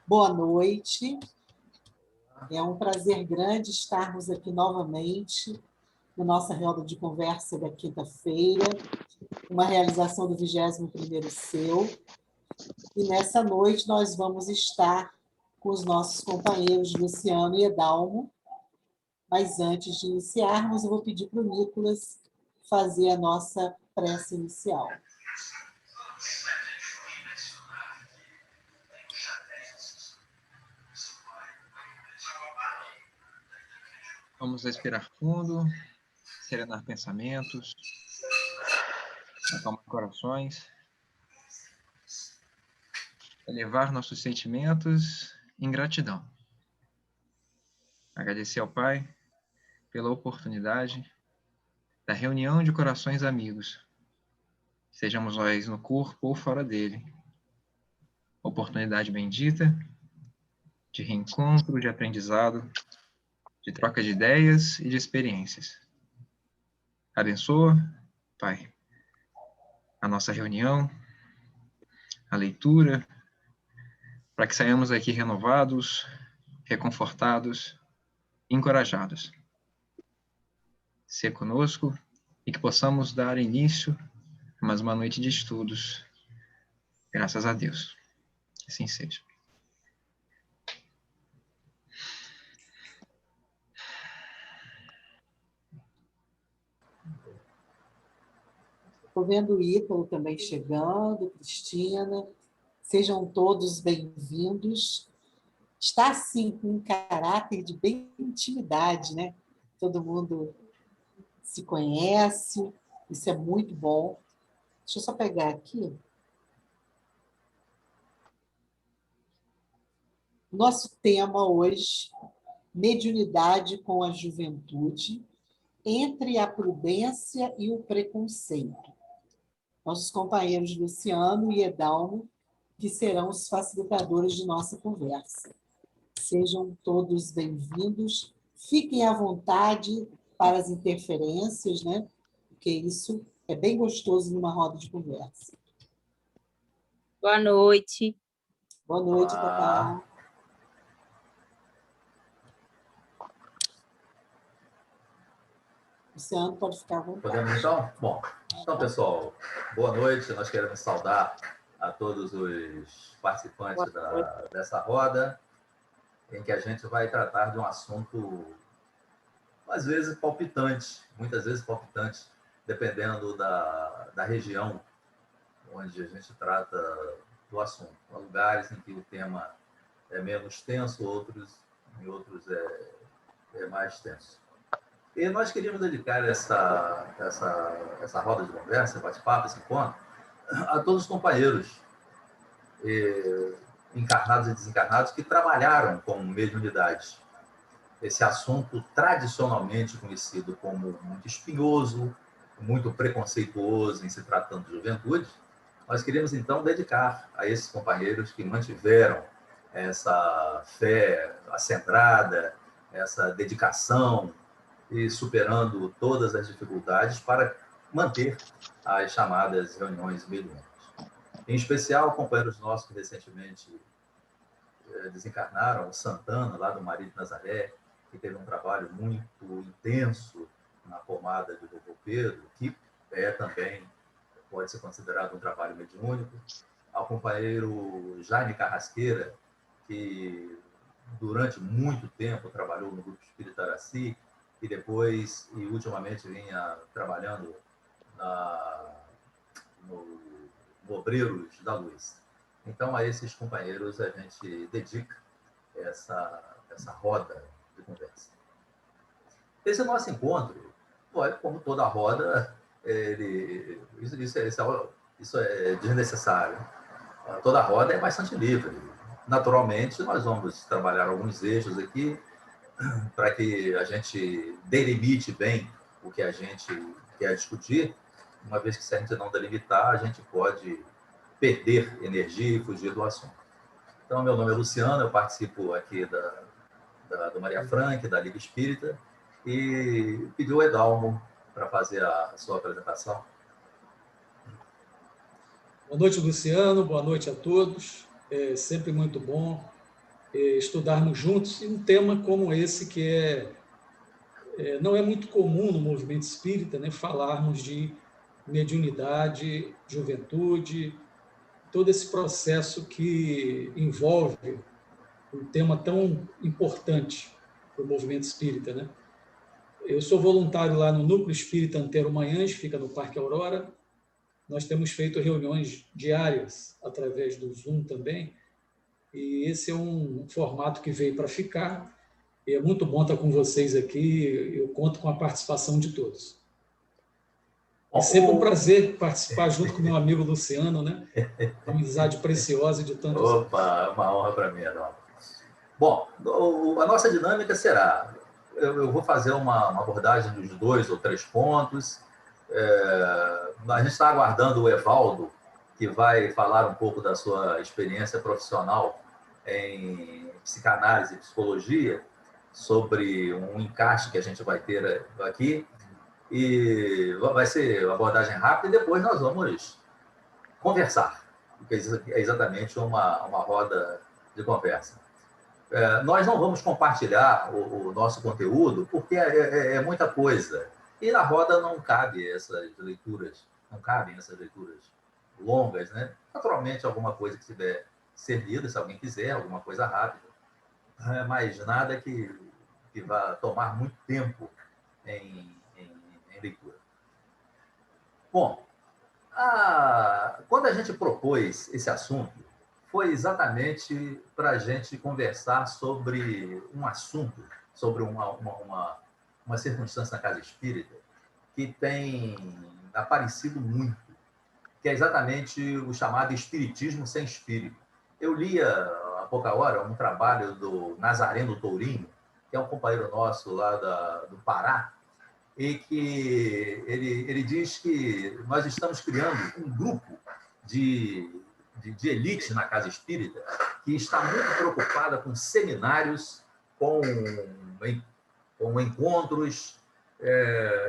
Boa noite. É um prazer grande estarmos aqui novamente na nossa roda de conversa da quinta-feira, uma realização do 21º CEU. E nessa noite nós vamos estar com os nossos companheiros Luciano e Edalmo. Mas antes de iniciarmos, eu vou pedir para o Nicolas fazer a nossa prece inicial. Vamos respirar fundo, serenar pensamentos, acalmar corações, elevar nossos sentimentos em gratidão. Agradecer ao Pai pela oportunidade da reunião de corações amigos, sejamos nós no corpo ou fora dele. Oportunidade bendita de reencontro, de aprendizado, de troca de ideias e de experiências. Abençoa, Pai, a nossa reunião, a leitura, para que saiamos aqui renovados, reconfortados, encorajados. Ser conosco e que possamos dar início a mais uma noite de estudos. Graças a Deus. Que assim seja. Estou vendo o Ítalo também chegando, Cristina. Sejam todos bem-vindos. Está, assim, com um caráter de bem intimidade, né? Todo mundo se conhece, isso é muito bom. Deixa eu só pegar aqui. Nosso tema hoje, mediunidade com a juventude, entre a prudência e o preconceito. Nossos companheiros Luciano e Edalmo, que serão os facilitadores de nossa conversa. Sejam todos bem-vindos. Fiquem à vontade para as interferências, né? Porque isso é bem gostoso numa roda de conversa. Boa noite. Boa noite, Tatá. Luciano, pode ficar à vontade. Podemos então? Bom, então, pessoal, boa noite. Nós queremos saudar a todos os participantes dessa roda, em que a gente vai tratar de um assunto, às vezes, palpitante, muitas vezes palpitante, dependendo da região onde a gente trata do assunto. Há lugares em que o tema é menos tenso, em outros é mais tenso. E nós queríamos dedicar essa roda de conversa, bate-papo, esse encontro, a todos os companheiros encarnados e desencarnados que trabalharam com mediunidade. Esse assunto tradicionalmente conhecido como muito espinhoso, muito preconceituoso em se tratando de juventude, nós queríamos então dedicar a esses companheiros que mantiveram essa fé acendrada, essa dedicação, e superando todas as dificuldades para manter as chamadas reuniões mediúnicas. Em especial, companheiros nossos que recentemente desencarnaram, o Santana, lá do Marido de Nazaré, que teve um trabalho muito intenso na pomada de Vovô Pedro, que também pode ser considerado um trabalho mediúnico. Ao companheiro Jaime Carrasqueira, que durante muito tempo trabalhou no Grupo Espírita Araci, e depois, e ultimamente, vinha trabalhando no Obreiros da Luz. Então, a esses companheiros, a gente dedica essa roda de conversa. Esse nosso encontro, como toda roda, isso é desnecessário. Toda roda é bastante livre. Naturalmente, nós vamos trabalhar alguns eixos aqui, para que a gente delimite bem o que a gente quer discutir, uma vez que se a gente não delimitar, a gente pode perder energia e fugir do assunto. Então, meu nome é Luciano, eu participo aqui do Maria Frank, da Liga Espírita, e pedi o Edalmo para fazer a sua apresentação. Boa noite, Luciano, boa noite a todos. É sempre muito bom estudarmos juntos um tema como esse, que não é muito comum no movimento espírita, né, falarmos de mediunidade, juventude, todo esse processo que envolve um tema tão importante para o movimento espírita, né? Eu sou voluntário lá no Núcleo Espírita Antero Manhães, fica no Parque Aurora. Nós temos feito reuniões diárias através do Zoom também, e esse é um formato que veio para ficar. E é muito bom estar com vocês aqui, eu conto com a participação de todos. E sempre um prazer participar junto com o meu amigo Luciano, né? Uma amizade preciosa de tantos anos. Opa, uma honra para mim, Adão. Bom, a nossa dinâmica será, eu vou fazer uma abordagem dos 2 ou 3 pontos. A gente está aguardando o Evaldo, que vai falar um pouco da sua experiência profissional em psicanálise e psicologia, sobre um encaixe que a gente vai ter aqui. E vai ser uma abordagem rápida e depois nós vamos conversar, porque é exatamente uma roda de conversa. Nós não vamos compartilhar o nosso conteúdo porque é muita coisa. E na roda não cabe essas leituras, não cabem essas leituras longas, né? Naturalmente, alguma coisa que tiver ser lida, se alguém quiser, alguma coisa rápida, mas nada que vá tomar muito tempo em leitura. Bom, quando a gente propôs esse assunto, foi exatamente para a gente conversar sobre um assunto, sobre uma circunstância na casa espírita que tem aparecido muito, que é exatamente o chamado espiritismo sem espírito. Eu lia há pouca hora um trabalho do Nazareno Tourinho, que é um companheiro nosso lá do Pará, e que ele diz que nós estamos criando um grupo de elite na casa espírita que está muito preocupada com seminários, com encontros,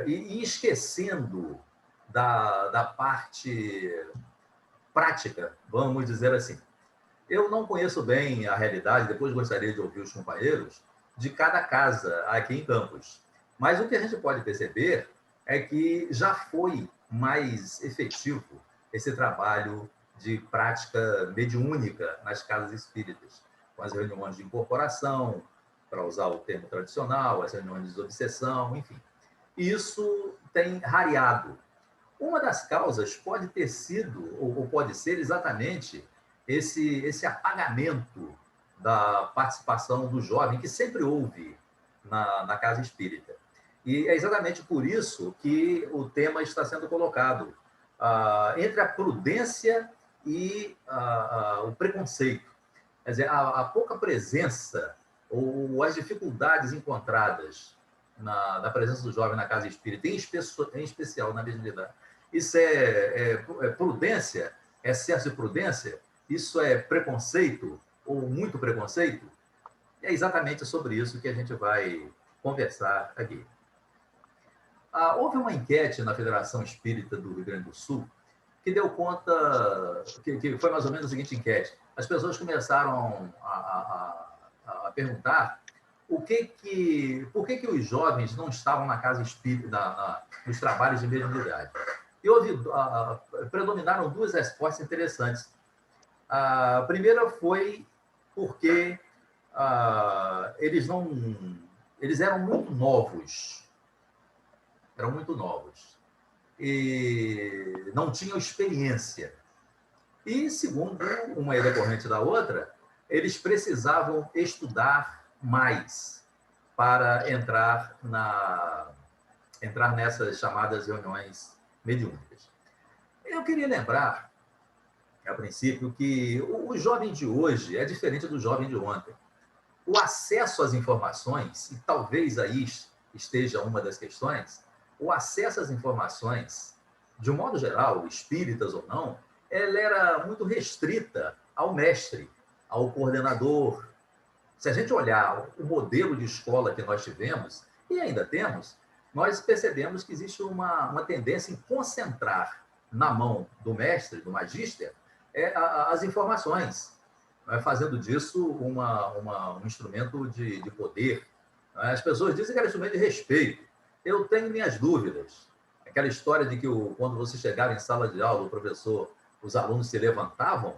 e esquecendo da parte prática, vamos dizer assim. Eu não conheço bem a realidade, depois gostaria de ouvir os companheiros, de cada casa aqui em Campos. Mas o que a gente pode perceber é que já foi mais efetivo esse trabalho de prática mediúnica nas casas espíritas, com as reuniões de incorporação, para usar o termo tradicional, as reuniões de desobsessão, enfim. Isso tem rareado. Uma das causas pode ter sido, ou pode ser exatamente, esse apagamento da participação do jovem, que sempre houve na casa espírita. E é exatamente por isso que o tema está sendo colocado entre a prudência e o preconceito. Quer dizer, a pouca presença ou as dificuldades encontradas na presença do jovem na casa espírita, em especial na mediunidade. Isso é prudência? É excesso de prudência? Isso é preconceito ou muito preconceito? É exatamente sobre isso que a gente vai conversar aqui. Houve uma enquete na Federação Espírita do Rio Grande do Sul que deu conta, que foi mais ou menos a seguinte enquete. As pessoas começaram a perguntar por que os jovens não estavam na casa espírita, nos trabalhos de mediunidade. E predominaram 2 respostas interessantes. A primeira foi porque eles eram muito novos. Eram muito novos. E não tinham experiência. E, segundo, uma é decorrente da outra, eles precisavam estudar mais para entrar nessas chamadas reuniões mediúnicas. Eu queria lembrar, a princípio, que o jovem de hoje é diferente do jovem de ontem. O acesso às informações, e talvez aí esteja uma das questões, o acesso às informações, de um modo geral, espíritas ou não, ela era muito restrita ao mestre, ao coordenador. Se a gente olhar o modelo de escola que nós tivemos, e ainda temos, nós percebemos que existe uma tendência em concentrar na mão do mestre, do magíster, as informações. fazendo disso um instrumento de poder. As pessoas dizem que era instrumento de respeito. Eu tenho minhas dúvidas. Aquela história de que quando você chegava em sala de aula, o professor, os alunos se levantavam,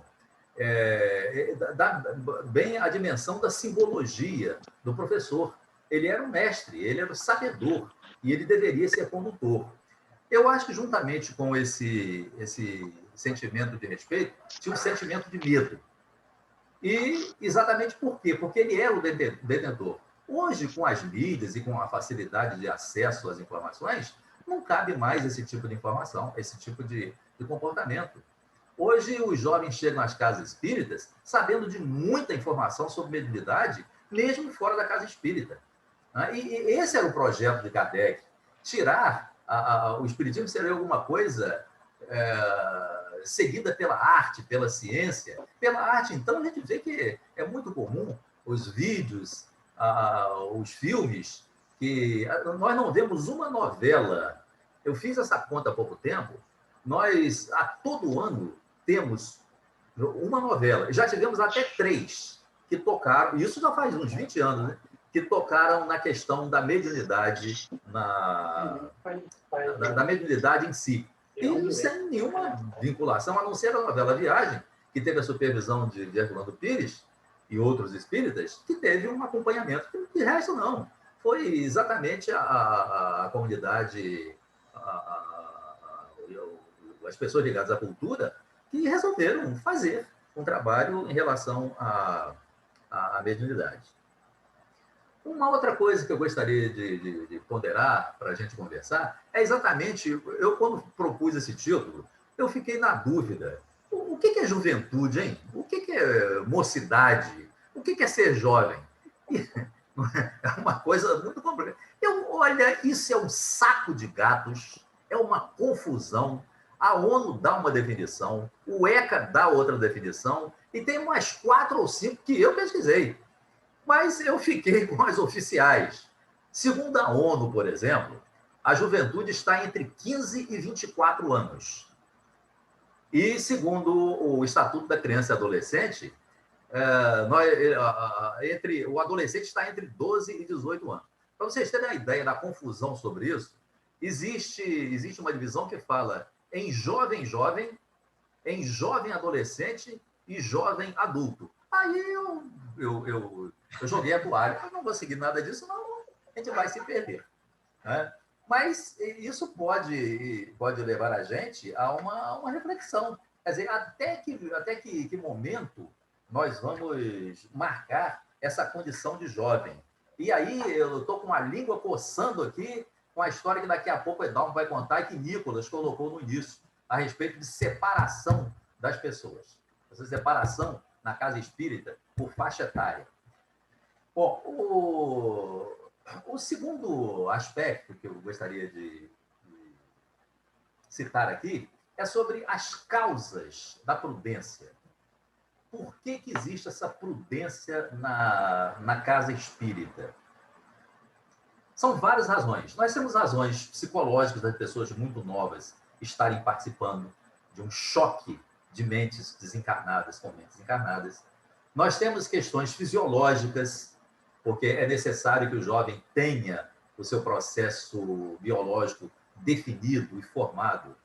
dá bem a dimensão da simbologia do professor. Ele era um mestre, ele era o sabedor, e ele deveria ser condutor. Eu acho que, juntamente com esse sentimento de respeito, tinha um sentimento de medo. E exatamente por quê? Porque ele era o detentor. Hoje, com as mídias e com a facilidade de acesso às informações, não cabe mais esse tipo de informação, esse tipo de comportamento. Hoje, os jovens chegam às casas espíritas sabendo de muita informação sobre mediunidade, mesmo fora da casa espírita. E esse era o projeto de Kardec, tirar o espiritismo seria alguma coisa seguida pela arte, pela ciência. Pela arte, então, a gente vê que é muito comum os vídeos, os filmes, que nós não vemos uma novela. Eu fiz essa conta há pouco tempo. Nós, a todo ano, temos uma novela. Já tivemos até 3 que tocaram, isso já faz uns 20 anos, né? Que tocaram na questão da mediunidade, da mediunidade em si. E sem nenhuma vinculação, a não ser a novela Viagem, que teve a supervisão de Herculano Pires e outros espíritas, que teve um acompanhamento. De resto, não. Foi exatamente a comunidade, as pessoas ligadas à cultura, que resolveram fazer um trabalho em relação à mediunidade. Uma outra coisa que eu gostaria de ponderar para a gente conversar é exatamente, eu quando propus esse título, eu fiquei na dúvida. O que é juventude, hein? O que é mocidade? O que é ser jovem? É uma coisa muito complexa. Olha, isso é um saco de gatos, é uma confusão. A ONU dá uma definição, o ECA dá outra definição, e tem umas 4 ou 5 que eu pesquisei. Mas eu fiquei com as oficiais. Segundo a ONU, por exemplo, a juventude está entre 15 e 24 anos. E, segundo o Estatuto da Criança e Adolescente, o adolescente está entre 12 e 18 anos. Para vocês terem a ideia da confusão sobre isso, existe uma divisão que fala em jovem adolescente e jovem adulto. Aí eu joguei a toalha. Eu não vou seguir nada disso, não, a gente vai se perder. Né? Mas isso pode levar a gente a uma reflexão. Quer dizer, até que momento nós vamos marcar essa condição de jovem. E aí eu estou com a língua coçando aqui com a história que daqui a pouco o Edalmo vai contar e que Nicolas colocou no início, a respeito de separação das pessoas. Essa separação na casa espírita por faixa etária. Bom, o segundo aspecto que eu gostaria de citar aqui é sobre as causas da prudência. Por que existe essa prudência na casa espírita? São várias razões. Nós temos razões psicológicas das pessoas muito novas estarem participando de um choque de mentes desencarnadas com mentes encarnadas. Nós temos questões fisiológicas, porque é necessário que o jovem tenha o seu processo biológico definido e formado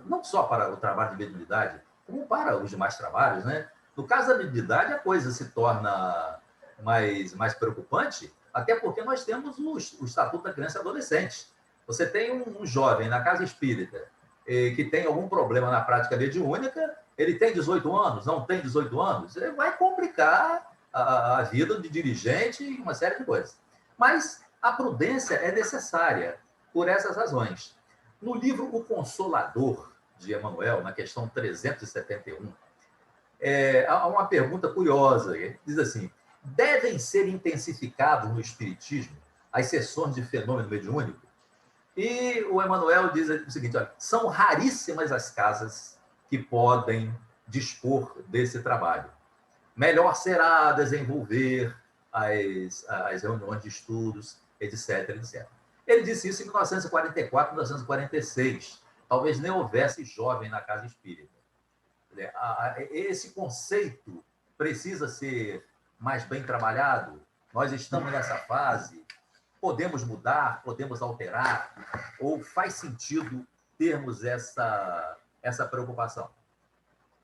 não só para o trabalho de mediunidade, como para os demais trabalhos, né? No caso da mediunidade, a coisa se torna mais preocupante, até porque nós temos o Estatuto da Criança e Adolescente. Você tem um jovem na casa espírita que tem algum problema na prática mediúnica, ele tem 18 anos, não tem 18 anos, ele vai complicar a vida de dirigente e uma série de coisas. Mas a prudência é necessária por essas razões. No livro O Consolador, de Emmanuel, na questão 371, há uma pergunta curiosa. Ele diz assim: devem ser intensificados no espiritismo as sessões de fenômeno mediúnico? E o Emmanuel diz o seguinte: olha, são raríssimas as casas que podem dispor desse trabalho. Melhor será desenvolver as reuniões de estudos, etc, etc. Ele disse isso em 1944, 1946. Talvez nem houvesse jovem na casa espírita. Esse conceito precisa ser mais bem trabalhado? Nós estamos nessa fase? Podemos mudar? Podemos alterar? Ou faz sentido termos essa preocupação?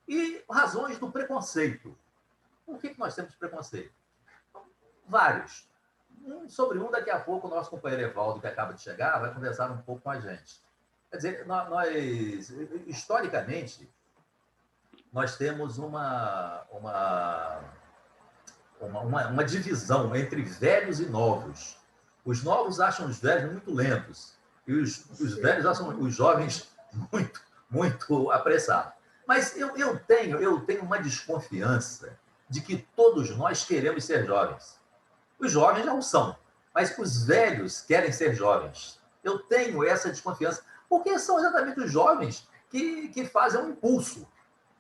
E razões do preconceito. Por que nós temos preconceito? Vários. Sobre um, daqui a pouco, o nosso companheiro Evaldo, que acaba de chegar, vai conversar um pouco com a gente. Quer dizer, nós historicamente, nós temos uma divisão entre velhos e novos. Os novos acham os velhos muito lentos e os velhos acham os jovens muito apressados. Mas eu tenho uma desconfiança de que todos nós queremos ser jovens. Os jovens já o são, mas os velhos querem ser jovens. Eu tenho essa desconfiança, porque são exatamente os jovens que fazem um impulso,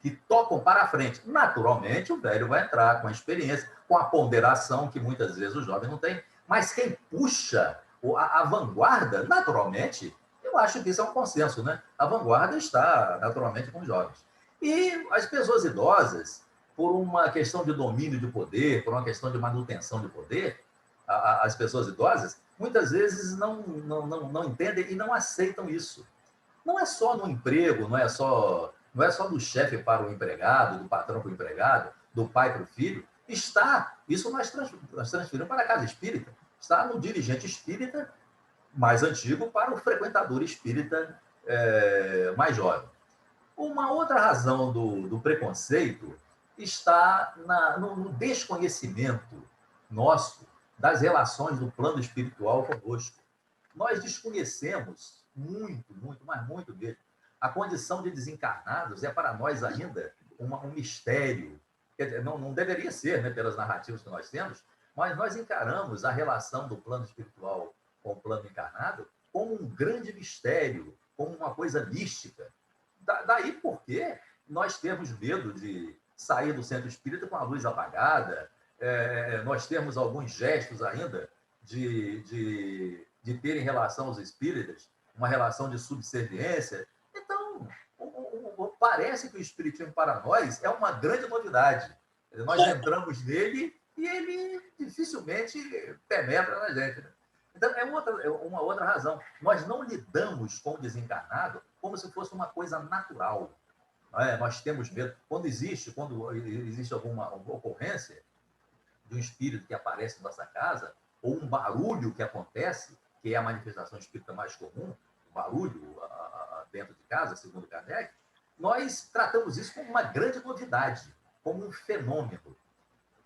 que tocam para a frente. Naturalmente, o velho vai entrar com a experiência, com a ponderação que muitas vezes o jovem não tem, mas quem puxa a vanguarda, naturalmente, eu acho que isso é um consenso, né? A vanguarda está naturalmente com os jovens. E as pessoas idosas, por uma questão de domínio de poder, por uma questão de manutenção de poder, as pessoas idosas, muitas vezes não entendem e não aceitam isso. Não é só no emprego, não é só do chefe para o empregado, do patrão para o empregado, do pai para o filho. Isso nós transferimos para a casa espírita. Está no dirigente espírita mais antigo para o frequentador espírita mais jovem. Uma outra razão do preconceito está no desconhecimento nosso das relações do plano espiritual conosco. Nós desconhecemos mas muito mesmo. A condição de desencarnados é para nós ainda um mistério. Quer dizer, não deveria ser, né, pelas narrativas que nós temos, mas nós encaramos a relação do plano espiritual com o plano encarnado como um grande mistério, como uma coisa mística. Daí porque nós temos medo de sair do centro espírita com a luz apagada, nós temos alguns gestos ainda de ter em relação aos espíritas uma relação de subserviência. Então, parece que o espiritismo para nós é uma grande novidade. Nós entramos nele e ele dificilmente penetra na gente. Então, é uma outra razão. Nós não lidamos com o desencarnado como se fosse uma coisa natural. Nós temos medo. Quando existe alguma ocorrência de um espírito que aparece em nossa casa, ou um barulho que acontece, que é a manifestação espírita mais comum, o barulho dentro de casa, segundo Kardec, nós tratamos isso como uma grande novidade, como um fenômeno.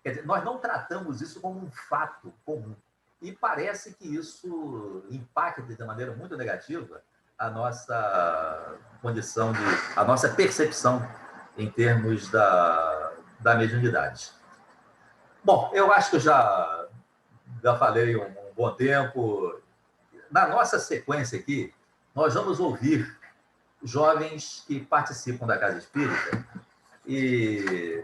Quer dizer, nós não tratamos isso como um fato comum. E parece que isso impacta de maneira muito negativa a nossa condição, a nossa percepção em termos da mediunidade. Bom, eu acho que eu já falei um bom tempo. Na nossa sequência aqui, nós vamos ouvir jovens que participam da Casa Espírita. E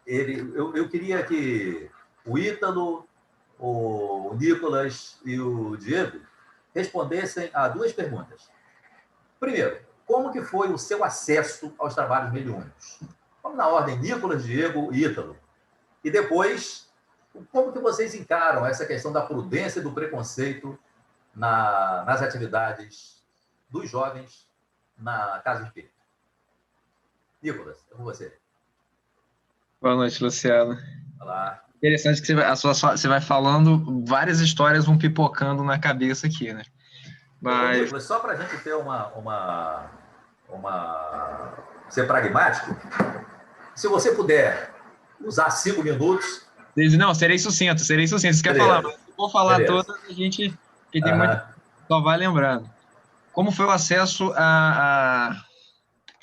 eu queria que o Ítalo, o Nicolas e o Diego respondessem a duas perguntas. Primeiro, como que foi o seu acesso aos trabalhos mediúnicos? Vamos na ordem, Nicolas, Diego e Ítalo. E depois, como que vocês encaram essa questão da prudência e do preconceito nas atividades dos jovens na Casa Espírita? Nicolas, é com você. Boa noite, Luciano. Olá. Interessante que você vai falando, várias histórias vão pipocando na cabeça aqui, né? Mas... Nicolas, só para a gente ter ser pragmático, se você puder usar 5 minutos... Não, serei sucinto. Você quer falar? Mas se for falar todas, a gente... Que tem muito... Só vai lembrando. Como foi o acesso a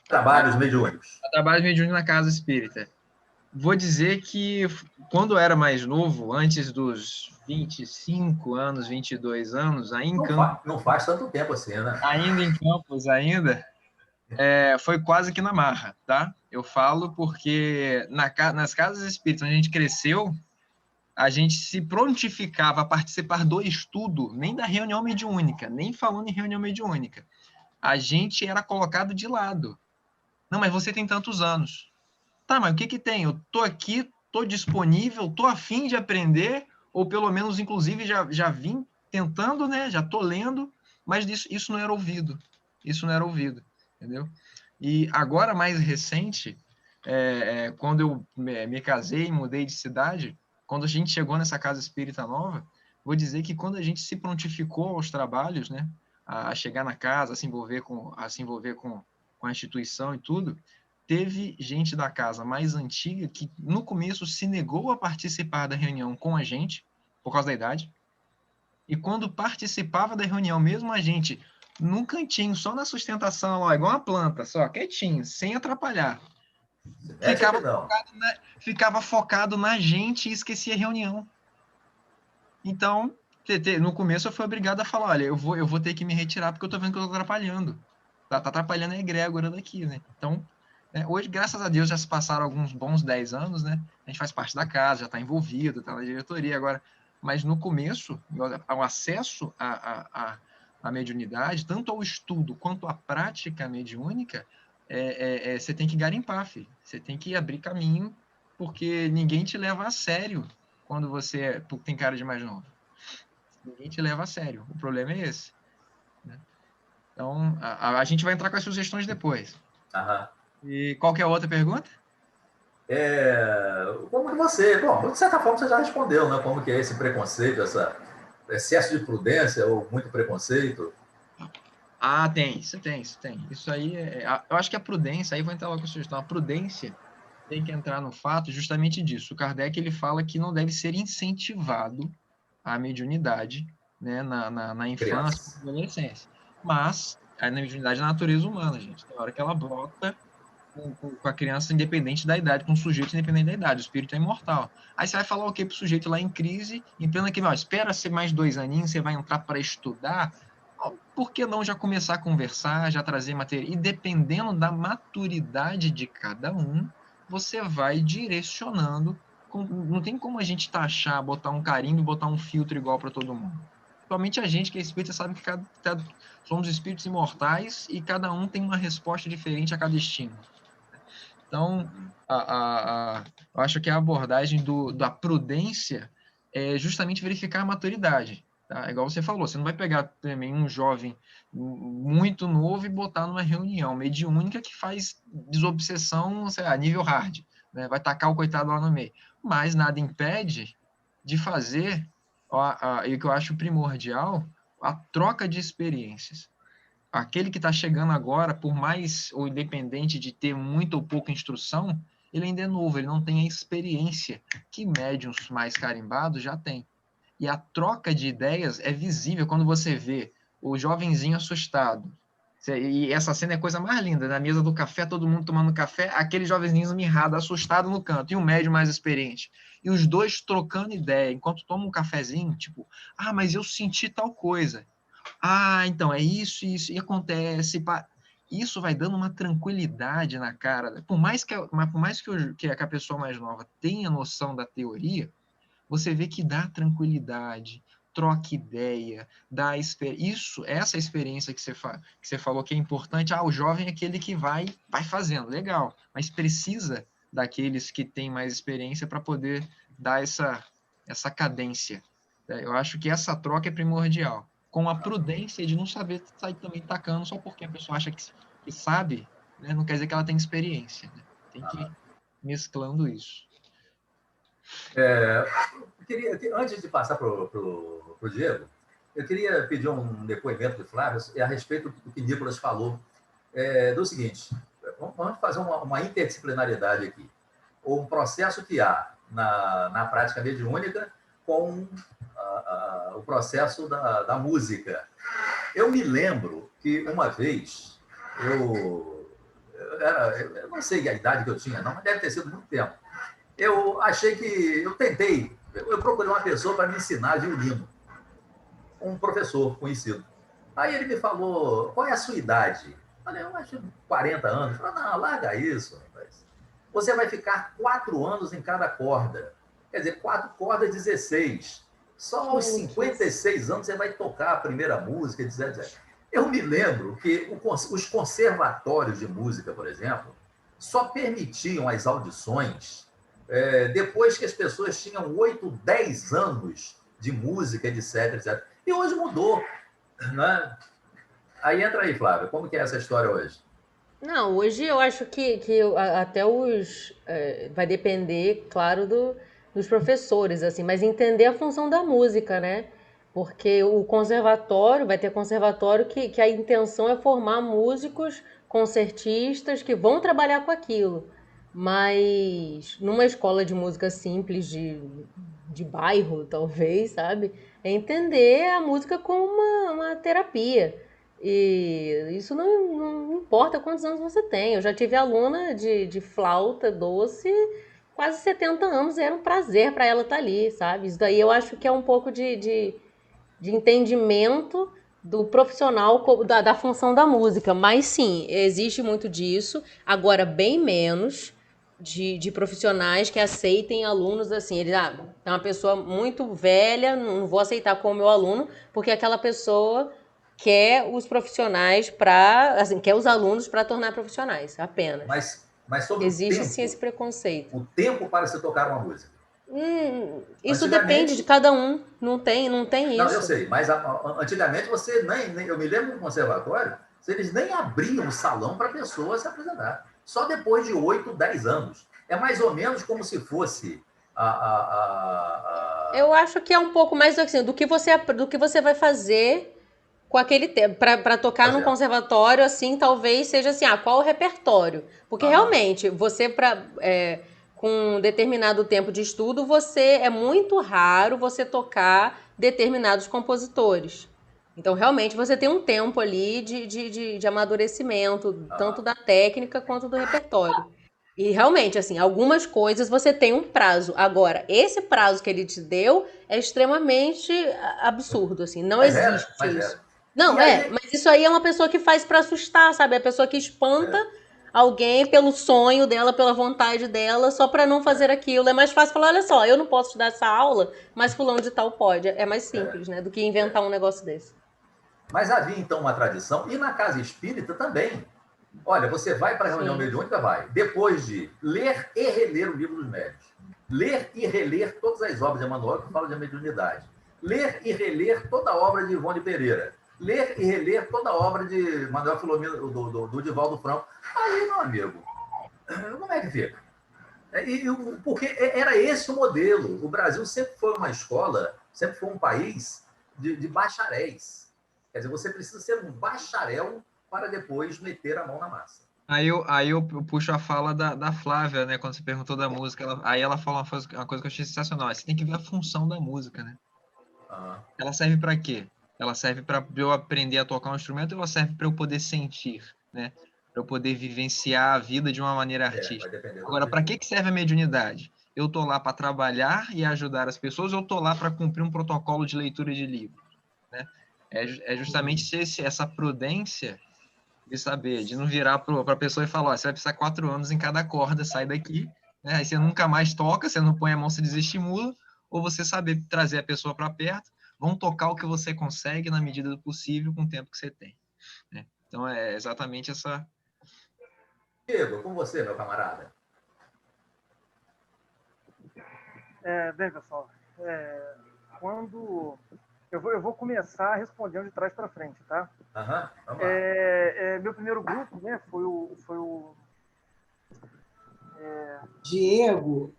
trabalhos mediúnicos? A trabalhos mediúnicos na Casa Espírita. Vou dizer que, quando eu era mais novo, antes dos 25 anos, 22 anos, aí em Campos... Não faz tanto tempo assim, né? Ainda em Campos, foi quase que na marra, tá? Eu falo porque nas casas espíritas onde a gente cresceu, a gente se prontificava a participar do estudo, nem da reunião mediúnica, nem falando em reunião mediúnica. A gente era colocado de lado. Não, mas você tem tantos anos. Tá, mas o que que tem? Eu tô aqui, tô disponível, tô a fim de aprender, ou pelo menos, inclusive, já vim tentando, né? Já tô lendo, mas isso não era ouvido. Isso não era ouvido, entendeu? E agora, mais recente, quando eu me casei e mudei de cidade, quando a gente chegou nessa casa espírita nova, vou dizer que quando a gente se prontificou aos trabalhos, né? A chegar na casa, a se envolver com a instituição e tudo, teve gente da casa mais antiga que no começo se negou a participar da reunião com a gente, por causa da idade, e quando participava da reunião, mesmo a gente, num cantinho, só na sustentação, ó, igual uma planta, só, quietinho, sem atrapalhar, ficava focado na gente e esquecia a reunião. Então, no começo eu fui obrigado a falar, olha, eu vou ter que me retirar porque eu tô vendo que eu tô atrapalhando. Tá atrapalhando a egrégora daqui, né? Então, hoje, graças a Deus, já se passaram alguns bons 10 anos, né? A gente faz parte da casa, já está envolvido, está na diretoria agora. Mas no começo, o acesso à mediunidade, tanto ao estudo quanto à prática mediúnica, você tem que garimpar, filho. Você tem que abrir caminho, porque ninguém te leva a sério quando você tem cara de mais novo. Ninguém te leva a sério. O problema é esse, né? Então, a gente vai entrar com as sugestões depois. Aham. E qual que é a outra pergunta? Como que você... Bom, de certa forma você já respondeu, né? Como que é esse preconceito, esse excesso de prudência ou muito preconceito? Ah, tem. Isso aí, eu acho que a prudência, aí vou entrar logo com a sugestão, a prudência tem que entrar no fato justamente disso. O Kardec, ele fala que não deve ser incentivado a mediunidade, né, na infância, na adolescência. Mas a mediunidade é a natureza humana, gente. Tem hora que ela brota com a criança independente da idade, com o sujeito independente da idade. O espírito é imortal. Aí você vai falar o quê pro sujeito lá em crise, em plena que, espera ser mais 2 aninhos, você vai entrar para estudar. Por que não já começar a conversar, já trazer matéria? E dependendo da maturidade de cada um, você vai direcionando. Não tem como a gente taxar, botar um carimbo e botar um filtro igual para todo mundo. Somente a gente que é espírita sabe que somos espíritos imortais e cada um tem uma resposta diferente a cada destino. Então, eu acho que a abordagem da prudência é justamente verificar a maturidade. Tá? Igual você falou, você não vai pegar também um jovem muito novo e botar numa reunião mediúnica que faz desobsessão, sei lá, nível hard, né? Vai tacar o coitado lá no meio. Mas nada impede de fazer, e o que eu acho primordial, a troca de experiências. Aquele que está chegando agora, por mais ou independente de ter muita ou pouca instrução, ele ainda é novo, ele não tem a experiência que médiuns mais carimbados já têm. E a troca de ideias é visível quando você vê o jovenzinho assustado. E essa cena é a coisa mais linda, na mesa do café, todo mundo tomando café, aquele jovenzinho mirrado, assustado no canto, e o médium mais experiente. E os dois trocando ideia, enquanto tomam um cafezinho, tipo, mas eu senti tal coisa. Então, é isso, e acontece. Isso vai dando uma tranquilidade na cara. Por mais que a pessoa mais nova tenha noção da teoria, você vê que dá tranquilidade, troca ideia, essa experiência que você falou que é importante. O jovem é aquele que vai fazendo, legal, mas precisa daqueles que têm mais experiência para poder dar essa cadência. Eu acho que essa troca é primordial, com a prudência de não saber sair também tacando só porque a pessoa acha que sabe, né? Não quer dizer que ela tem experiência, né? Tem que ir mesclando isso. Antes de passar para o Diego, eu queria pedir um depoimento do Flávio a respeito do que Nicolas falou, do seguinte, vamos fazer uma interdisciplinaridade aqui. Um processo que há na prática mediúnica com o processo da música. Eu me lembro que uma vez, eu não sei a idade que eu tinha, não, mas deve ter sido muito tempo. Eu achei que... Eu procurei uma pessoa para me ensinar violino. Um professor conhecido. Aí ele me falou, qual é a sua idade? Eu falei, eu acho 40 anos. Ele falou, não, larga isso, rapaz. Você vai ficar 4 anos em cada corda. Quer dizer, 4 cordas, 16. Só aos 56 anos você vai tocar a primeira música, etc. Eu me lembro que os conservatórios de música, por exemplo, só permitiam as audições depois que as pessoas tinham 8, 10 anos de música, etc, etc. E hoje mudou, né? Aí entra aí, Flávia, como que é essa história hoje? Não, hoje eu acho que até vai depender, claro, dos professores, assim, mas entender a função da música, né? Porque o conservatório, vai ter conservatório que a intenção é formar músicos, concertistas que vão trabalhar com aquilo. Mas numa escola de música simples, de bairro, talvez, sabe? É entender a música como uma terapia. E isso não importa quantos anos você tem. Eu já tive aluna de flauta doce, quase 70 anos, e era um prazer para ela estar ali, sabe? Isso daí eu acho que é um pouco de entendimento do profissional da função da música. Mas sim, existe muito disso. Agora, bem menos de profissionais que aceitem alunos assim. Ele é uma pessoa muito velha, não vou aceitar como meu aluno, porque aquela pessoa quer os profissionais quer os alunos para tornar profissionais, apenas. Mas sobre existe o tempo, sim esse preconceito. O tempo para se tocar uma música. Isso depende de cada um. Não tem isso. Não, eu sei, mas antigamente você eu me lembro do conservatório, eles nem abriam o salão para a pessoa se apresentar. Só depois de 8, 10 anos. É mais ou menos como se fosse Eu acho que é um pouco mais assim, do que você vai fazer com aquele tempo. Para tocar no conservatório, assim, talvez seja assim, qual o repertório? Porque realmente, você com um determinado tempo de estudo, é muito raro você tocar determinados compositores. Então, realmente, você tem um tempo ali de amadurecimento, tanto da técnica quanto do repertório. E realmente, assim, algumas coisas você tem um prazo. Agora, esse prazo que ele te deu é extremamente absurdo, assim, não existe isso. Não, mas isso aí é uma pessoa que faz pra assustar, sabe? É a pessoa que espanta alguém pelo sonho dela, pela vontade dela, só pra não fazer aquilo. É mais fácil falar, olha só, eu não posso te dar essa aula, mas fulano de tal pode. É mais simples, né? Do que inventar um negócio desse. Mas havia, então, uma tradição, e na casa espírita também. Olha, você vai para a reunião mediúnica, vai. Depois de ler e reler o livro dos médiuns. Ler e reler todas as obras de Emmanuel que falam de mediunidade. Ler e reler toda a obra de Ivone Pereira. Ler e reler toda a obra de Manuel Filomeno, do Divaldo Franco. Aí, meu amigo, como é que fica? Porque era esse o modelo. O Brasil sempre foi uma escola, sempre foi um país de bacharéis. Quer dizer, você precisa ser um bacharel para depois meter a mão na massa. Aí eu puxo a fala da Flávia, né? Quando você perguntou da música, aí ela falou uma coisa que eu achei sensacional. Você tem que ver a função da música, né? Ela serve para quê? Ela serve para eu aprender a tocar um instrumento, ou ela serve para eu poder sentir, né? Para eu poder vivenciar a vida de uma maneira artística. Agora, para que serve a mediunidade? Eu tô lá para trabalhar e ajudar as pessoas, ou eu tô lá para cumprir um protocolo de leitura de livro, né? É justamente essa prudência de saber, de não virar para a pessoa e falar, você vai precisar 4 anos em cada corda, sai daqui, né? Aí você nunca mais toca, você não põe a mão, se desestimula, ou você saber trazer a pessoa para perto, vão tocar o que você consegue na medida do possível com o tempo que você tem, né? Então é exatamente essa... Diego, com você, meu camarada. Bem, pessoal, quando... Eu vou começar respondendo de trás para frente, tá? Vamos lá. Meu primeiro grupo, né, foi o Diego,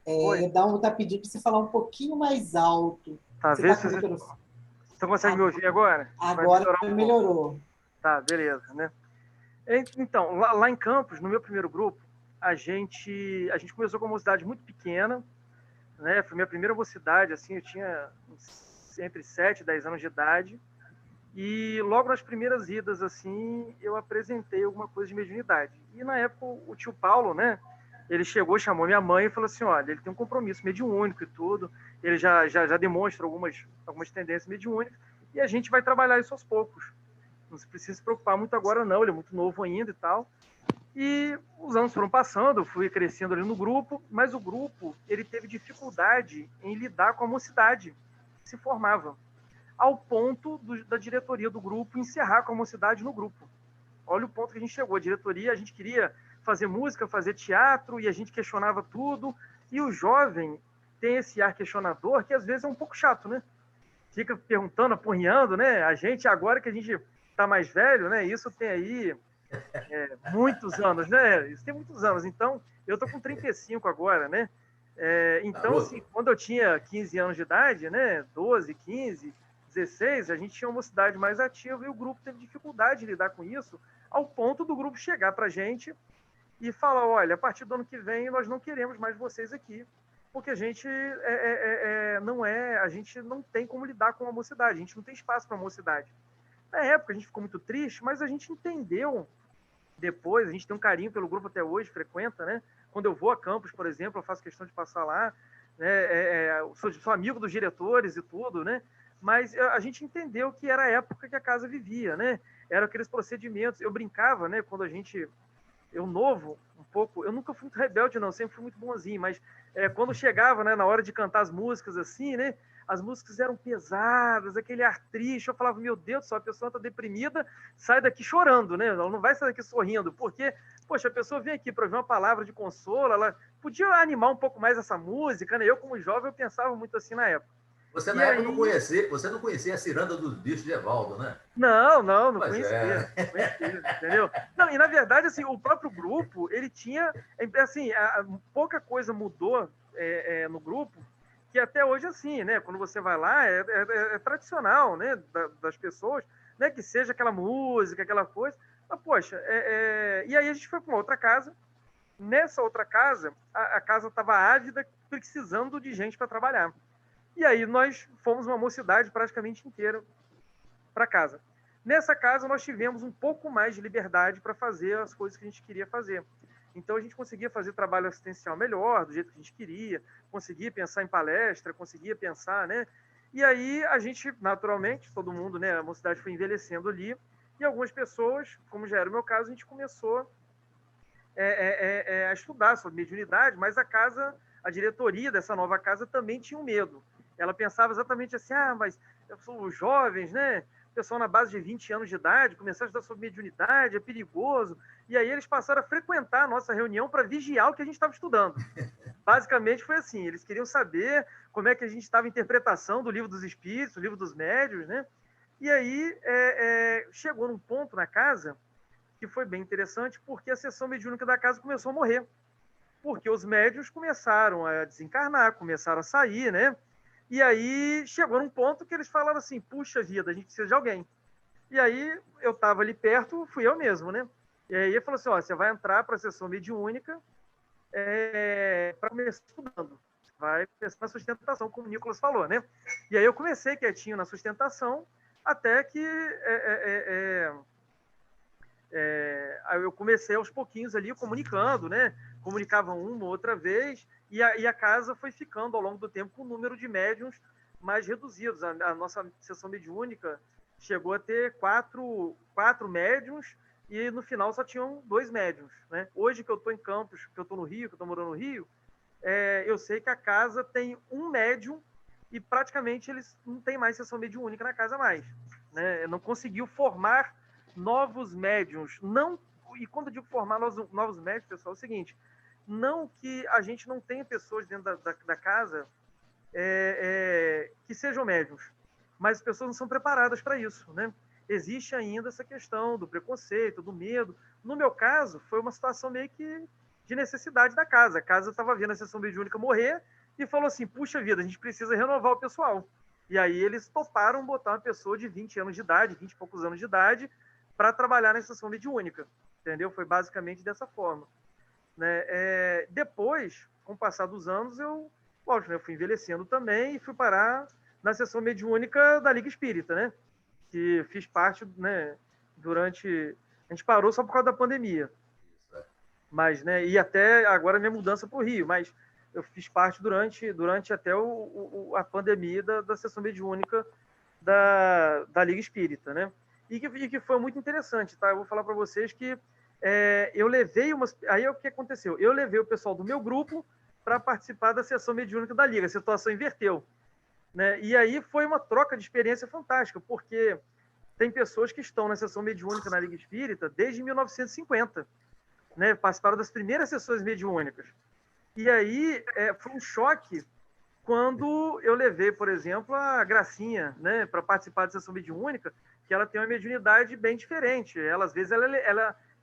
tá pedindo para você falar um pouquinho mais alto. Tá, você você consegue me ouvir agora? Agora melhorou. Tá, beleza, né? Então, lá em Campos, no meu primeiro grupo, a gente começou com uma mocidade muito pequena, né? Foi minha primeira mocidade, assim, eu tinha entre 7 e 10 anos de idade, e logo nas primeiras idas, assim, eu apresentei alguma coisa de mediunidade. E na época, o tio Paulo, né, ele chegou, chamou minha mãe e falou assim, olha, ele tem um compromisso mediúnico e tudo, ele já demonstra algumas tendências mediúnicas, e a gente vai trabalhar isso aos poucos. Não se precisa se preocupar muito agora, não, ele é muito novo ainda e tal. E os anos foram passando, eu fui crescendo ali no grupo, mas o grupo, ele teve dificuldade em lidar com a mocidade que se formava, ao ponto da diretoria do grupo encerrar com a mocidade no grupo. Olha o ponto que a gente chegou. A diretoria, a gente queria fazer música, fazer teatro, e a gente questionava tudo. E o jovem tem esse ar questionador que às vezes é um pouco chato, né? Fica perguntando, apurrinhando, né? A gente, agora que a gente está mais velho, né? Isso tem aí muitos anos, né? Isso tem muitos anos. Então, eu tô com 35 agora, né? Então, assim, quando eu tinha 15 anos de idade, né? 12, 15, 16, a gente tinha uma mocidade mais ativa e o grupo teve dificuldade de lidar com isso, ao ponto do grupo chegar para a gente e falar, olha, a partir do ano que vem nós não queremos mais vocês aqui, porque a gente a gente não tem como lidar com a mocidade, a gente não tem espaço para a mocidade. Na época a gente ficou muito triste, mas a gente entendeu depois, a gente tem um carinho pelo grupo até hoje, frequenta, né? Quando eu vou a campus, por exemplo, eu faço questão de passar lá, né? Sou amigo dos diretores e tudo, né? Mas a gente entendeu que era a época que a casa vivia, né? Eram aqueles procedimentos. Eu brincava, né? Quando eu novo, um pouco, eu nunca fui muito rebelde, não, sempre fui muito bonzinho, mas quando chegava, né, na hora de cantar as músicas assim, né? As músicas eram pesadas, aquele ar triste, eu falava, meu Deus do céu, a pessoa está deprimida, sai daqui chorando, né? Ela não vai sair daqui sorrindo, porque, poxa, a pessoa vem aqui para ouvir uma palavra de consolo, ela podia animar um pouco mais essa música, né? Eu, como jovem, eu pensava muito assim na época. Você, na época, você não conhecia a Ciranda dos Bichos de Evaldo, né? Não conhecia, entendeu? Não, e, na verdade, assim, o próprio grupo, ele tinha, assim, pouca coisa mudou no grupo, que até hoje, assim, né? Quando você vai lá, é tradicional, né? Das pessoas, né? Que seja aquela música, aquela coisa. Mas, poxa, e aí a gente foi para uma outra casa. Nessa outra casa, a casa estava ávida, precisando de gente para trabalhar. E aí nós fomos uma mocidade praticamente inteira para casa. Nessa casa nós tivemos um pouco mais de liberdade para fazer as coisas que a gente queria fazer. Então a gente conseguia fazer trabalho assistencial melhor, do jeito que a gente queria, conseguia pensar em palestra, conseguia pensar, né? E aí a gente, naturalmente, todo mundo, né? A mocidade foi envelhecendo ali, e algumas pessoas, como já era o meu caso, a gente começou a estudar sobre mediunidade, mas a diretoria dessa nova casa também tinha um medo. Ela pensava exatamente assim, mas os jovens, né? Pessoal na base de 20 anos de idade, começaram a estudar sobre mediunidade, é perigoso. E aí eles passaram a frequentar a nossa reunião para vigiar o que a gente estava estudando. Basicamente foi assim, eles queriam saber como é que a gente estava em interpretação do Livro dos Espíritos, do Livro dos Médiuns, né? E aí chegou num ponto na casa que foi bem interessante, porque a sessão mediúnica da casa começou a morrer. Porque os médiuns começaram a desencarnar, começaram a sair, né? E aí chegou num ponto que eles falaram assim, puxa vida, a gente precisa de alguém. E aí eu estava ali perto, fui eu mesmo, né? E aí ele falou assim, você vai entrar para a sessão mediúnica para começar estudando. Você vai começar na sustentação, como o Nicolas falou, né? E aí eu comecei quietinho na sustentação, até que eu comecei aos pouquinhos ali comunicando, né? Comunicava uma outra vez, e a casa foi ficando ao longo do tempo com o número de médiuns mais reduzidos. A nossa sessão mediúnica chegou a ter quatro médiuns, e no final só tinham 2 médiuns, né? Hoje que eu estou em Campos, que eu estou no Rio, que eu estou morando no Rio, eu sei que a casa tem um médium e praticamente eles não têm mais sessão mediúnica na casa mais, né? Não conseguiu formar novos médiuns. Não, e quando eu digo formar novos médiuns, pessoal, é o seguinte, não que a gente não tenha pessoas dentro da casa que sejam médiuns, mas as pessoas não são preparadas para isso, né? Existe ainda essa questão do preconceito, do medo. No meu caso, foi uma situação meio que de necessidade da casa. A casa estava vendo a sessão mediúnica morrer e falou assim, puxa vida, a gente precisa renovar o pessoal. E aí eles toparam botar uma pessoa de 20 anos de idade, 20 e poucos anos de idade, para trabalhar na sessão mediúnica, entendeu? Foi basicamente dessa forma, né? Depois, com o passar dos anos, eu fui envelhecendo também e fui parar na sessão mediúnica da Liga Espírita, né? Que fiz parte, né? Durante... A gente parou só por causa da pandemia. Mas, né? E até agora a minha mudança para o Rio, mas eu fiz parte durante até a pandemia da sessão mediúnica da Liga Espírita, né? E que foi muito interessante, tá? Eu vou falar para vocês que eu levei Aí o que aconteceu? Eu levei o pessoal do meu grupo para participar da sessão mediúnica da Liga. A situação inverteu, né? E aí foi uma troca de experiência fantástica, porque tem pessoas que estão na sessão mediúnica na Liga Espírita desde 1950. né? Participaram das primeiras sessões mediúnicas. E aí foi um choque quando eu levei, por exemplo, a Gracinha, né, para participar da sessão mediúnica, que ela tem uma mediunidade bem diferente. Ela, às vezes,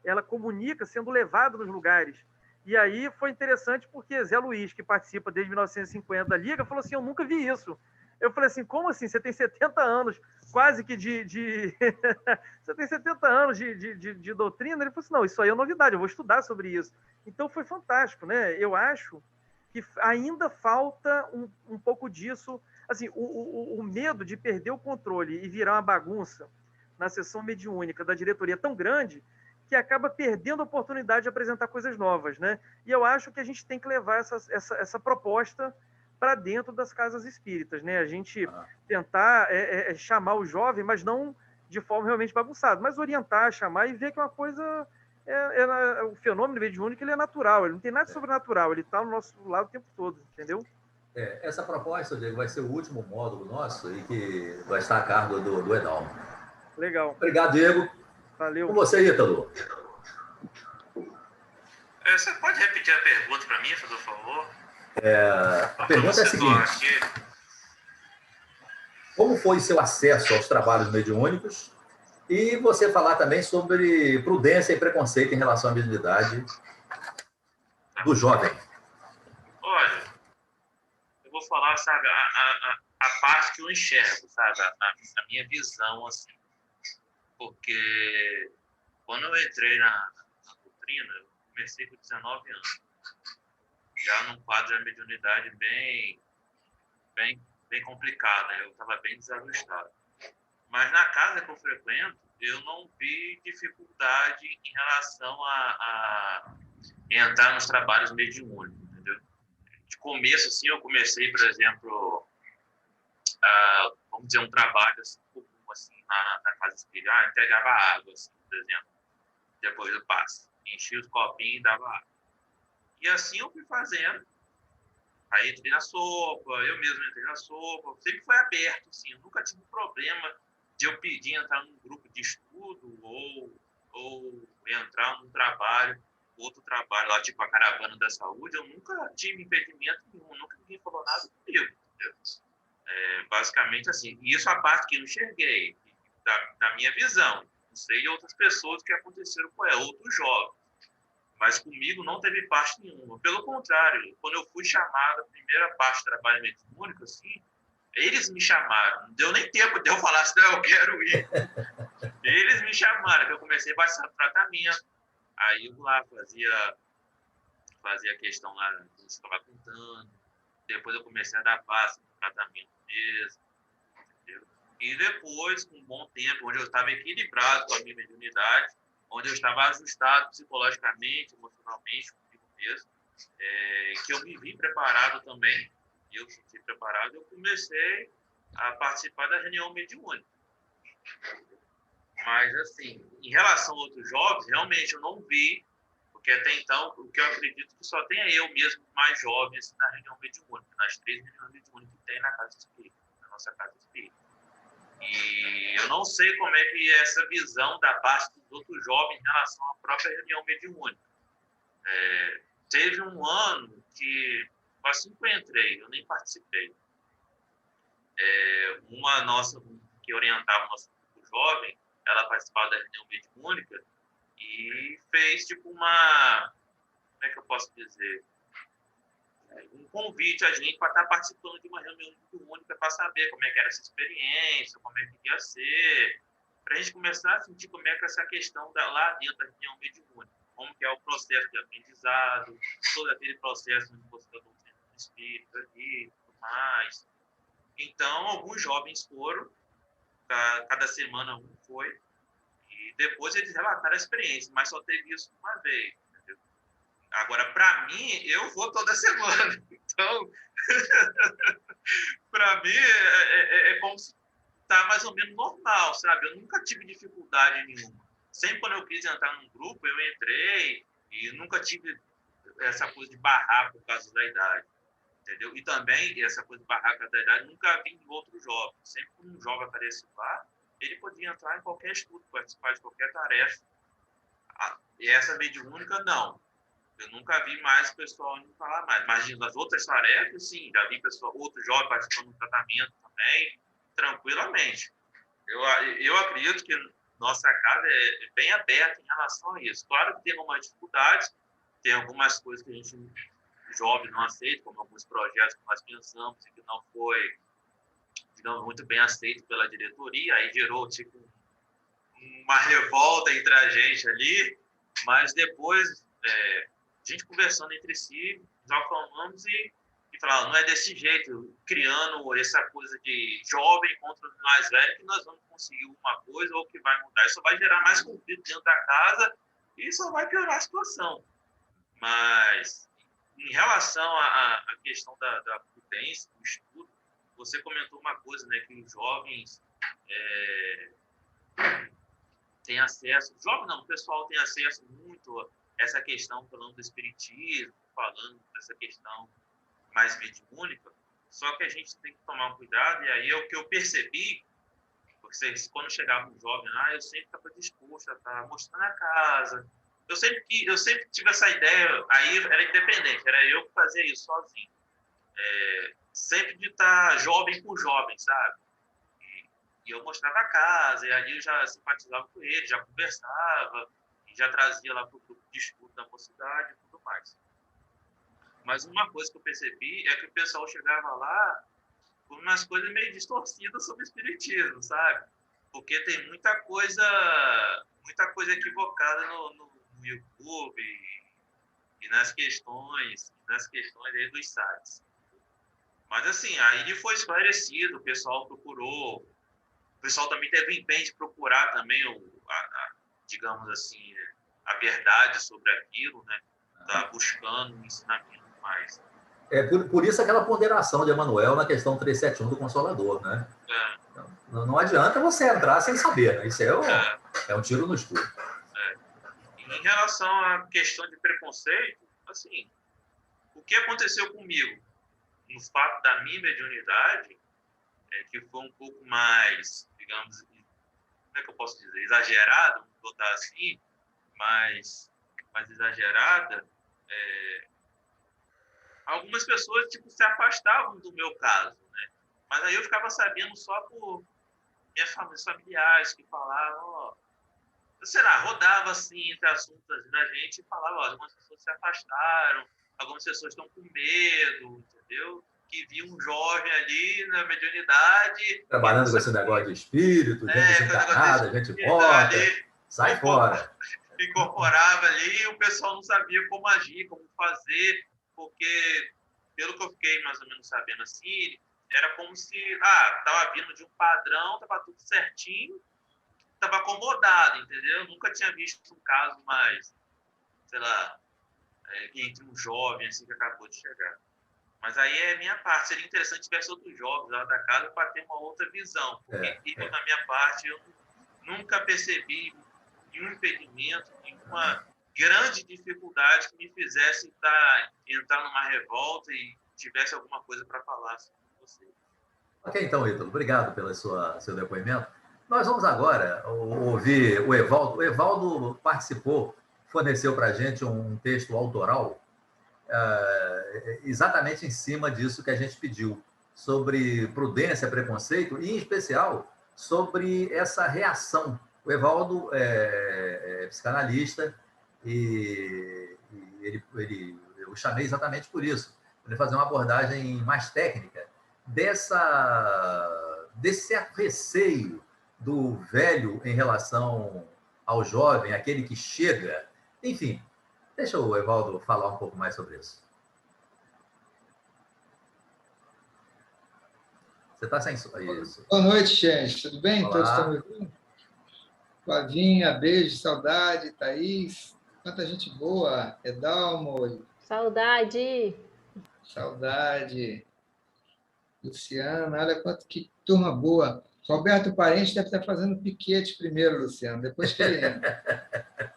ela comunica sendo levada nos lugares. E aí foi interessante porque Zé Luiz, que participa desde 1950 da Liga, falou assim, eu nunca vi isso. Eu falei assim, como assim? Você tem 70 anos quase que você tem 70 anos de doutrina? Ele falou assim, não, isso aí é novidade, eu vou estudar sobre isso. Então foi fantástico, né? Eu acho que ainda falta um pouco disso. Assim, o medo de perder o controle e virar uma bagunça na sessão mediúnica da diretoria é tão grande que acaba perdendo a oportunidade de apresentar coisas novas, né? E eu acho que a gente tem que levar essa proposta para dentro das casas espíritas, né? A gente tentar chamar o jovem, mas não de forma realmente bagunçada, mas orientar, chamar e ver que uma coisa o fenômeno mediúnico ele é natural, ele não tem nada sobrenatural, ele está ao nosso lado o tempo todo, entendeu? Essa proposta, Diego, vai ser o último módulo nosso e que vai estar a cargo do Edalmo. Legal. Obrigado, Diego. Valeu. Com você, Ítalo. Você pode repetir a pergunta para mim, por favor? A pergunta é a seguinte: como foi seu acesso aos trabalhos mediúnicos? E você falar também sobre prudência e preconceito em relação à mediunidade do jovem. Olha, eu vou falar, sabe, a parte que eu enxergo, sabe, a minha visão, assim. Porque quando eu entrei na doutrina, eu comecei com 19 anos. Já num quadro de mediunidade bem complicado, né? Eu estava bem desajustado. Mas na casa que eu frequento, eu não vi dificuldade em relação a entrar nos trabalhos mediúnicos, entendeu? De começo, assim, eu comecei, por exemplo, vamos dizer, um trabalho assim, comum, assim, na casa espírita. Entregava água, assim, por exemplo, depois do passe. Enchia os copinhos e dava água. E assim eu fui fazendo. Aí entrei na sopa, eu mesmo entrei na sopa. Sempre foi aberto, assim. Eu nunca tive problema de eu pedir entrar num grupo de estudo ou entrar num trabalho, outro trabalho lá, tipo a Caravana da Saúde. Eu nunca tive impedimento nenhum, nunca ninguém falou nada comigo, entendeu? Basicamente assim. E isso é a parte que eu enxerguei, da minha visão. Não sei de outras pessoas que aconteceram com outros jovens. Mas comigo não teve parte nenhuma. Pelo contrário, quando eu fui chamado a primeira parte do trabalho mediúnico, assim, eles me chamaram. Não deu nem tempo de eu falar assim, não, eu quero ir. Eles me chamaram, eu comecei a passar o tratamento. Aí eu lá fazia a questão lá que você estava contando. Depois eu comecei a dar passo no tratamento mesmo. Entendeu? E depois, com um bom tempo, onde eu estava equilibrado com a minha mediunidade, onde eu estava ajustado psicologicamente, emocionalmente, comigo mesmo, que eu me vi preparado também, eu me senti preparado, eu comecei a participar da reunião mediúnica. Mas, assim, em relação a outros jovens, realmente eu não vi, porque até então, o que eu acredito que só tenha eu mesmo mais jovem assim, na reunião mediúnica, nas 3 reuniões mediúnicas que tem na Casa Espírita, na nossa Casa Espírita. E eu não sei como é que é essa visão da parte dos outros jovens em relação à própria reunião mediúnica. Teve um ano que, assim que eu entrei, eu nem participei. Uma nossa, que orientava o nosso grupo jovem, ela participava da reunião mediúnica e fez tipo uma, como é que eu posso dizer, um convite a gente para estar participando de uma reunião mediúnica para saber como é que era essa experiência, como é que ia ser, para a gente começar a sentir como é que essa questão lá dentro da reunião mediúnica, como que é o processo de aprendizado, todo aquele processo onde você está doutrina do espírito ali, e tudo mais. Então, alguns jovens foram, cada semana um foi, e depois eles relataram a experiência, mas só teve isso uma vez. Agora, para mim, eu vou toda semana. Então, para mim, é como se está mais ou menos normal, sabe? Eu nunca tive dificuldade nenhuma. Sempre quando eu quis entrar num grupo, eu entrei e nunca tive essa coisa de barrar por causa da idade, entendeu? E também, essa coisa de barrar por causa da idade, nunca vi em outro jovem. Sempre que um jovem apareceu lá, ele podia entrar em qualquer estudo, participar de qualquer tarefa. E essa mediúnica, não. Eu nunca vi mais o pessoal indo falar mais. Mas nas outras tarefas, sim, já vi outros jovens participando do tratamento também, tranquilamente. Eu acredito que nossa casa é bem aberta em relação a isso. Claro que tem algumas dificuldades, tem algumas coisas que a gente, jovem, não aceita, como alguns projetos que nós pensamos e que não foi, digamos, muito bem aceito pela diretoria, aí gerou, tipo, uma revolta entre a gente ali, mas depois, a gente conversando entre si, nós acalmamos e falando, não é desse jeito, criando essa coisa de jovem contra os mais velhos, que nós vamos conseguir alguma coisa ou que vai mudar. Isso vai gerar mais conflito dentro da casa e só vai piorar a situação. Mas, em relação à questão da prudência, do estudo, você comentou uma coisa, né, que os jovens têm acesso, jovem não, o pessoal tem acesso muito a essa questão, falando do espiritismo, falando dessa questão mais mediúnica, só que a gente tem que tomar um cuidado, e aí é o que eu percebi, porque quando chegava um jovem lá, eu sempre estava disposto a estar mostrando a casa, eu sempre tive essa ideia, aí era independente, era eu que fazia isso sozinho, sempre de estar jovem com jovem, sabe? E eu mostrava a casa, e ali eu já simpatizava com ele, já conversava, e já trazia lá para o grupo de estudo da mocidade e tudo mais. Mas uma coisa que eu percebi é que o pessoal chegava lá com umas coisas meio distorcidas sobre o espiritismo, sabe? Porque tem muita coisa equivocada no YouTube e nas questões aí dos sites. Mas assim, aí foi esclarecido, o pessoal procurou, o pessoal também teve empenho de procurar também digamos assim, a verdade sobre aquilo, né? Tá buscando um ensinamento mais. Por isso aquela ponderação de Emmanuel na questão 371 do Consolador, né? Não adianta você entrar sem saber, né? Isso é um tiro no escuro. Em relação à questão de preconceito, assim, o que aconteceu comigo no fato da minha mediunidade que foi um pouco mais, digamos, como é que eu posso dizer, exagerado, vamos botar assim, mais exagerada, algumas pessoas tipo, se afastavam do meu caso, né? Mas aí eu ficava sabendo só por minhas familiares que falavam, sei lá, rodava assim entre assuntos da gente e falava, algumas pessoas se afastaram, algumas pessoas estão com medo, entendeu? Que viu um jovem ali na mediunidade... Trabalhando com esse negócio de espírito, gente desencarnada, gente morta, sai fora. Incorporava ali e o pessoal não sabia como agir, como fazer, porque, pelo que eu fiquei mais ou menos sabendo assim, era como se, estava vindo de um padrão, estava tudo certinho, estava acomodado, entendeu? Eu nunca tinha visto um caso mais, sei lá, entre um jovem assim que acabou de chegar. Mas aí é a minha parte. Seria interessante se tivesse outros jovens lá da casa para ter uma outra visão. Porque eu, na minha parte, eu nunca percebi nenhum impedimento, nenhuma grande dificuldade que me fizesse entrar numa revolta e tivesse alguma coisa para falar sobre você. Ok, então, Ítalo, obrigado pelo seu depoimento. Nós vamos agora ouvir o Evaldo. O Evaldo participou, forneceu para a gente um texto autoral exatamente em cima disso que a gente pediu, sobre prudência, preconceito, e, em especial, sobre essa reação. O Evaldo é psicanalista e eu o chamei exatamente por isso, para ele fazer uma abordagem mais técnica desse certo receio do velho em relação ao jovem, aquele que chega. Enfim, deixa o Evaldo falar um pouco mais sobre isso. Você está sem isso. Boa noite, gente. Tudo bem? Olá. Todos estão me ouvindo? Flavinha, beijo, saudade. Thaís, quanta gente boa. Edalmo. Saudade. Saudade. Luciana, olha que turma boa. Roberto Parente deve estar fazendo piquete primeiro, Luciano, depois que ele entra.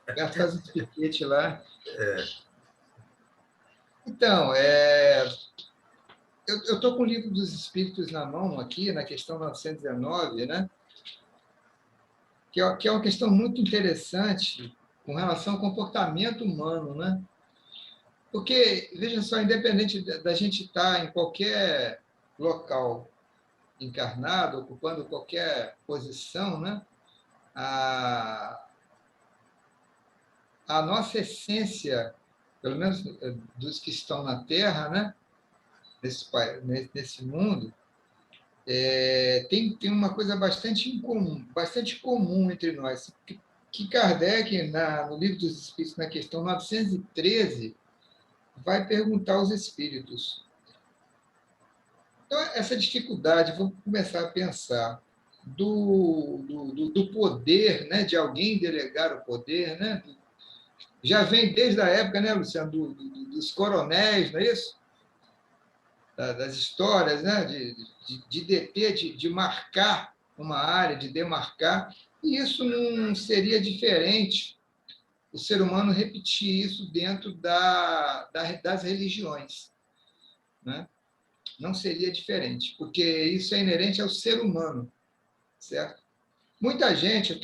Roberto faz um piquete lá. Então, eu estou com o Livro dos Espíritos na mão aqui, na questão 919, né? Que é uma questão muito interessante, com relação ao comportamento humano, né? Porque, veja só, independente da gente estar em qualquer local encarnado, ocupando qualquer posição, né? A nossa essência, pelo menos dos que estão na Terra, né? Nesse mundo, tem uma coisa bastante comum entre nós, que Kardec, no Livro dos Espíritos, na questão 913, vai perguntar aos espíritos. Então, essa dificuldade, vamos começar a pensar, do poder, né, de alguém delegar o poder, né? Já vem desde a época, né, Luciano, dos coronéis, não é isso? Das histórias, né, de deter, de marcar uma área, de demarcar, e isso não seria diferente o ser humano repetir isso dentro das religiões, né? Não seria diferente, porque isso é inerente ao ser humano, certo? Muita gente,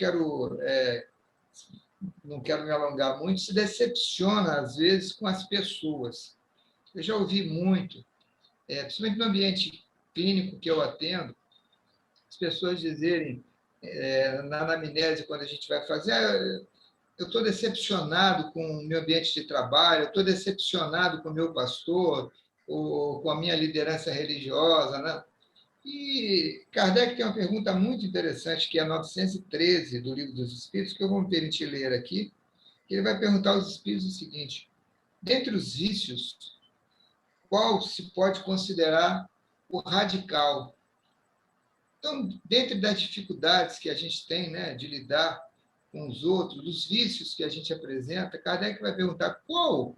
não quero me alongar muito, se decepciona, às vezes, com as pessoas. Eu já ouvi muito, principalmente no ambiente clínico que eu atendo, as pessoas dizerem, na anamnese, quando a gente vai fazer, eu estou decepcionado com o meu ambiente de trabalho, eu estou decepcionado com o meu pastor, ou com a minha liderança religiosa, né? E Kardec tem uma pergunta muito interessante, que é a 913 do Livro dos Espíritos, que eu vou me permitir ler aqui, que ele vai perguntar aos espíritos o seguinte: dentre os vícios, qual se pode considerar o radical? Então, dentro das dificuldades que a gente tem, né, de lidar com os outros, dos vícios que a gente apresenta, Kardec vai perguntar qual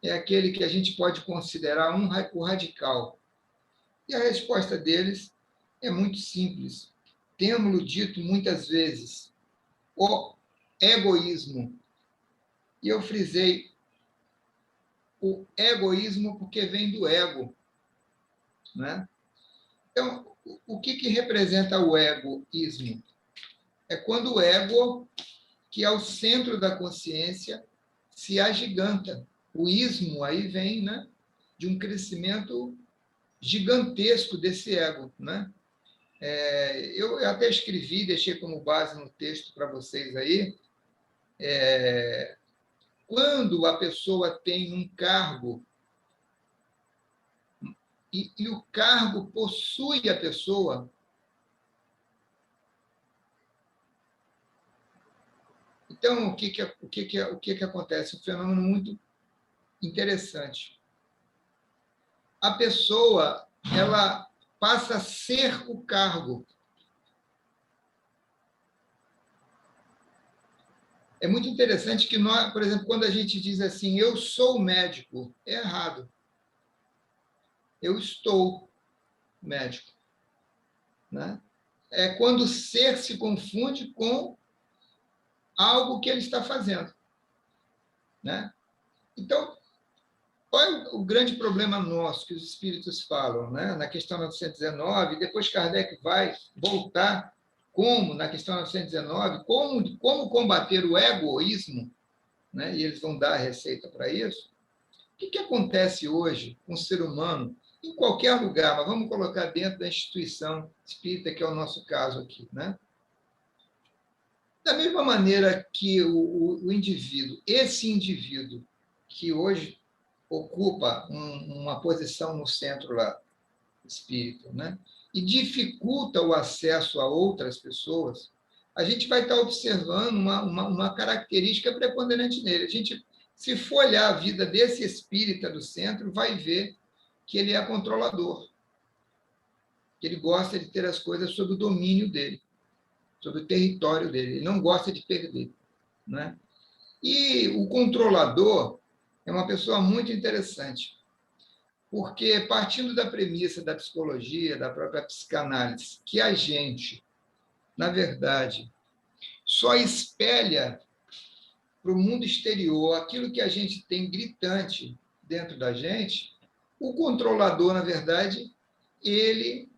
é aquele que a gente pode considerar o radical. E a resposta deles é muito simples. Temos-lo dito muitas vezes, o egoísmo. E eu frisei o egoísmo porque vem do ego, né? Então, o que representa o egoísmo? É quando o ego, que é o centro da consciência, se agiganta. O ismo aí vem, né, de um crescimento gigantesco desse ego, né? Eu até escrevi, deixei como base no texto para vocês aí, quando a pessoa tem um cargo e o cargo possui a pessoa, então o que acontece? Um fenômeno muito interessante. A pessoa, ela passa a ser o cargo. É muito interessante que nós, por exemplo, quando a gente diz assim, eu sou médico, é errado. Eu estou médico, né? É quando o ser se confunde com algo que ele está fazendo, né? Então, qual é o grande problema nosso que os espíritos falam, né? Na questão 919, depois Kardec vai voltar como, na questão 919, como combater o egoísmo, né? E eles vão dar a receita para isso. O que acontece hoje com o ser humano, em qualquer lugar, mas vamos colocar dentro da instituição espírita, que é o nosso caso aqui, né? Da mesma maneira que o indivíduo, esse indivíduo que hoje ocupa uma posição no centro lá espírita, né? E dificulta o acesso a outras pessoas, a gente vai estar observando uma característica preponderante nele. A gente, se for olhar a vida desse espírita do centro, vai ver que ele é controlador, que ele gosta de ter as coisas sob o domínio dele, sob o território dele, ele não gosta de perder, né? E o controlador é uma pessoa muito interessante, porque partindo da premissa da psicologia, da própria psicanálise, que a gente, na verdade, só espelha para o mundo exterior aquilo que a gente tem gritante dentro da gente, o controlador, na verdade, ele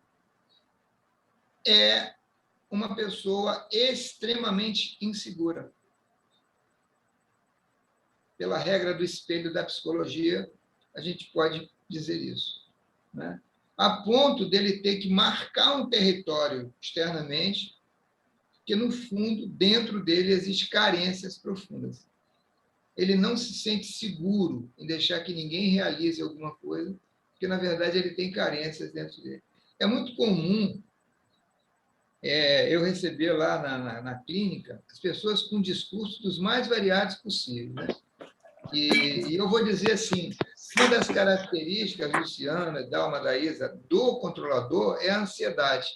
é uma pessoa extremamente insegura. pela regra do espelho da psicologia, a gente pode dizer isso, né? A ponto dele ter que marcar um território externamente, que, no fundo, dentro dele existem carências profundas. Ele não se sente seguro em deixar que ninguém realize alguma coisa, porque, na verdade, ele tem carências dentro dele. É muito comum eu receber lá na clínica as pessoas com discursos dos mais variados possíveis, né? E eu vou dizer assim, uma das características, Luciana, Dalma, da Isa, do controlador é a ansiedade.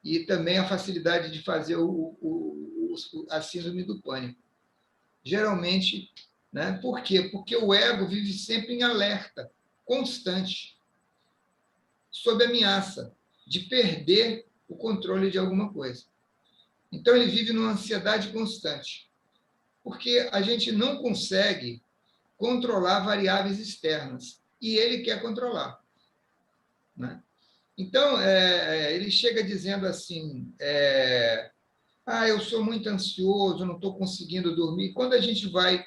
E também a facilidade de fazer a síndrome do pânico. Geralmente, né? Por quê? Porque o ego vive sempre em alerta, constante, sob ameaça de perder o controle de alguma coisa. Então, ele vive numa ansiedade constante, porque a gente não consegue controlar variáveis externas, e ele quer controlar, né? Então, ele chega dizendo assim, eu sou muito ansioso, não estou conseguindo dormir. Quando a gente vai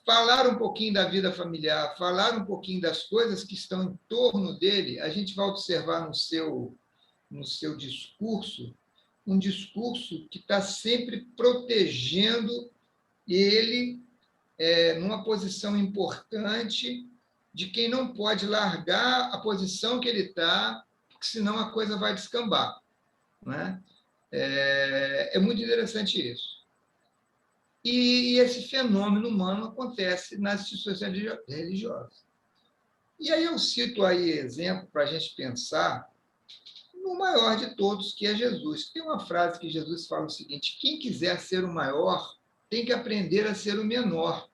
falar um pouquinho da vida familiar, falar um pouquinho das coisas que estão em torno dele, a gente vai observar no seu discurso, um discurso que está sempre protegendo ele numa posição importante de quem não pode largar a posição que ele está, porque senão a coisa vai descambar, né? É muito interessante isso. E esse fenômeno humano acontece nas instituições religiosas. E aí eu cito aí exemplo para a gente pensar no maior de todos, que é Jesus. Tem uma frase que Jesus fala o seguinte: quem quiser ser o maior tem que aprender a ser o menor.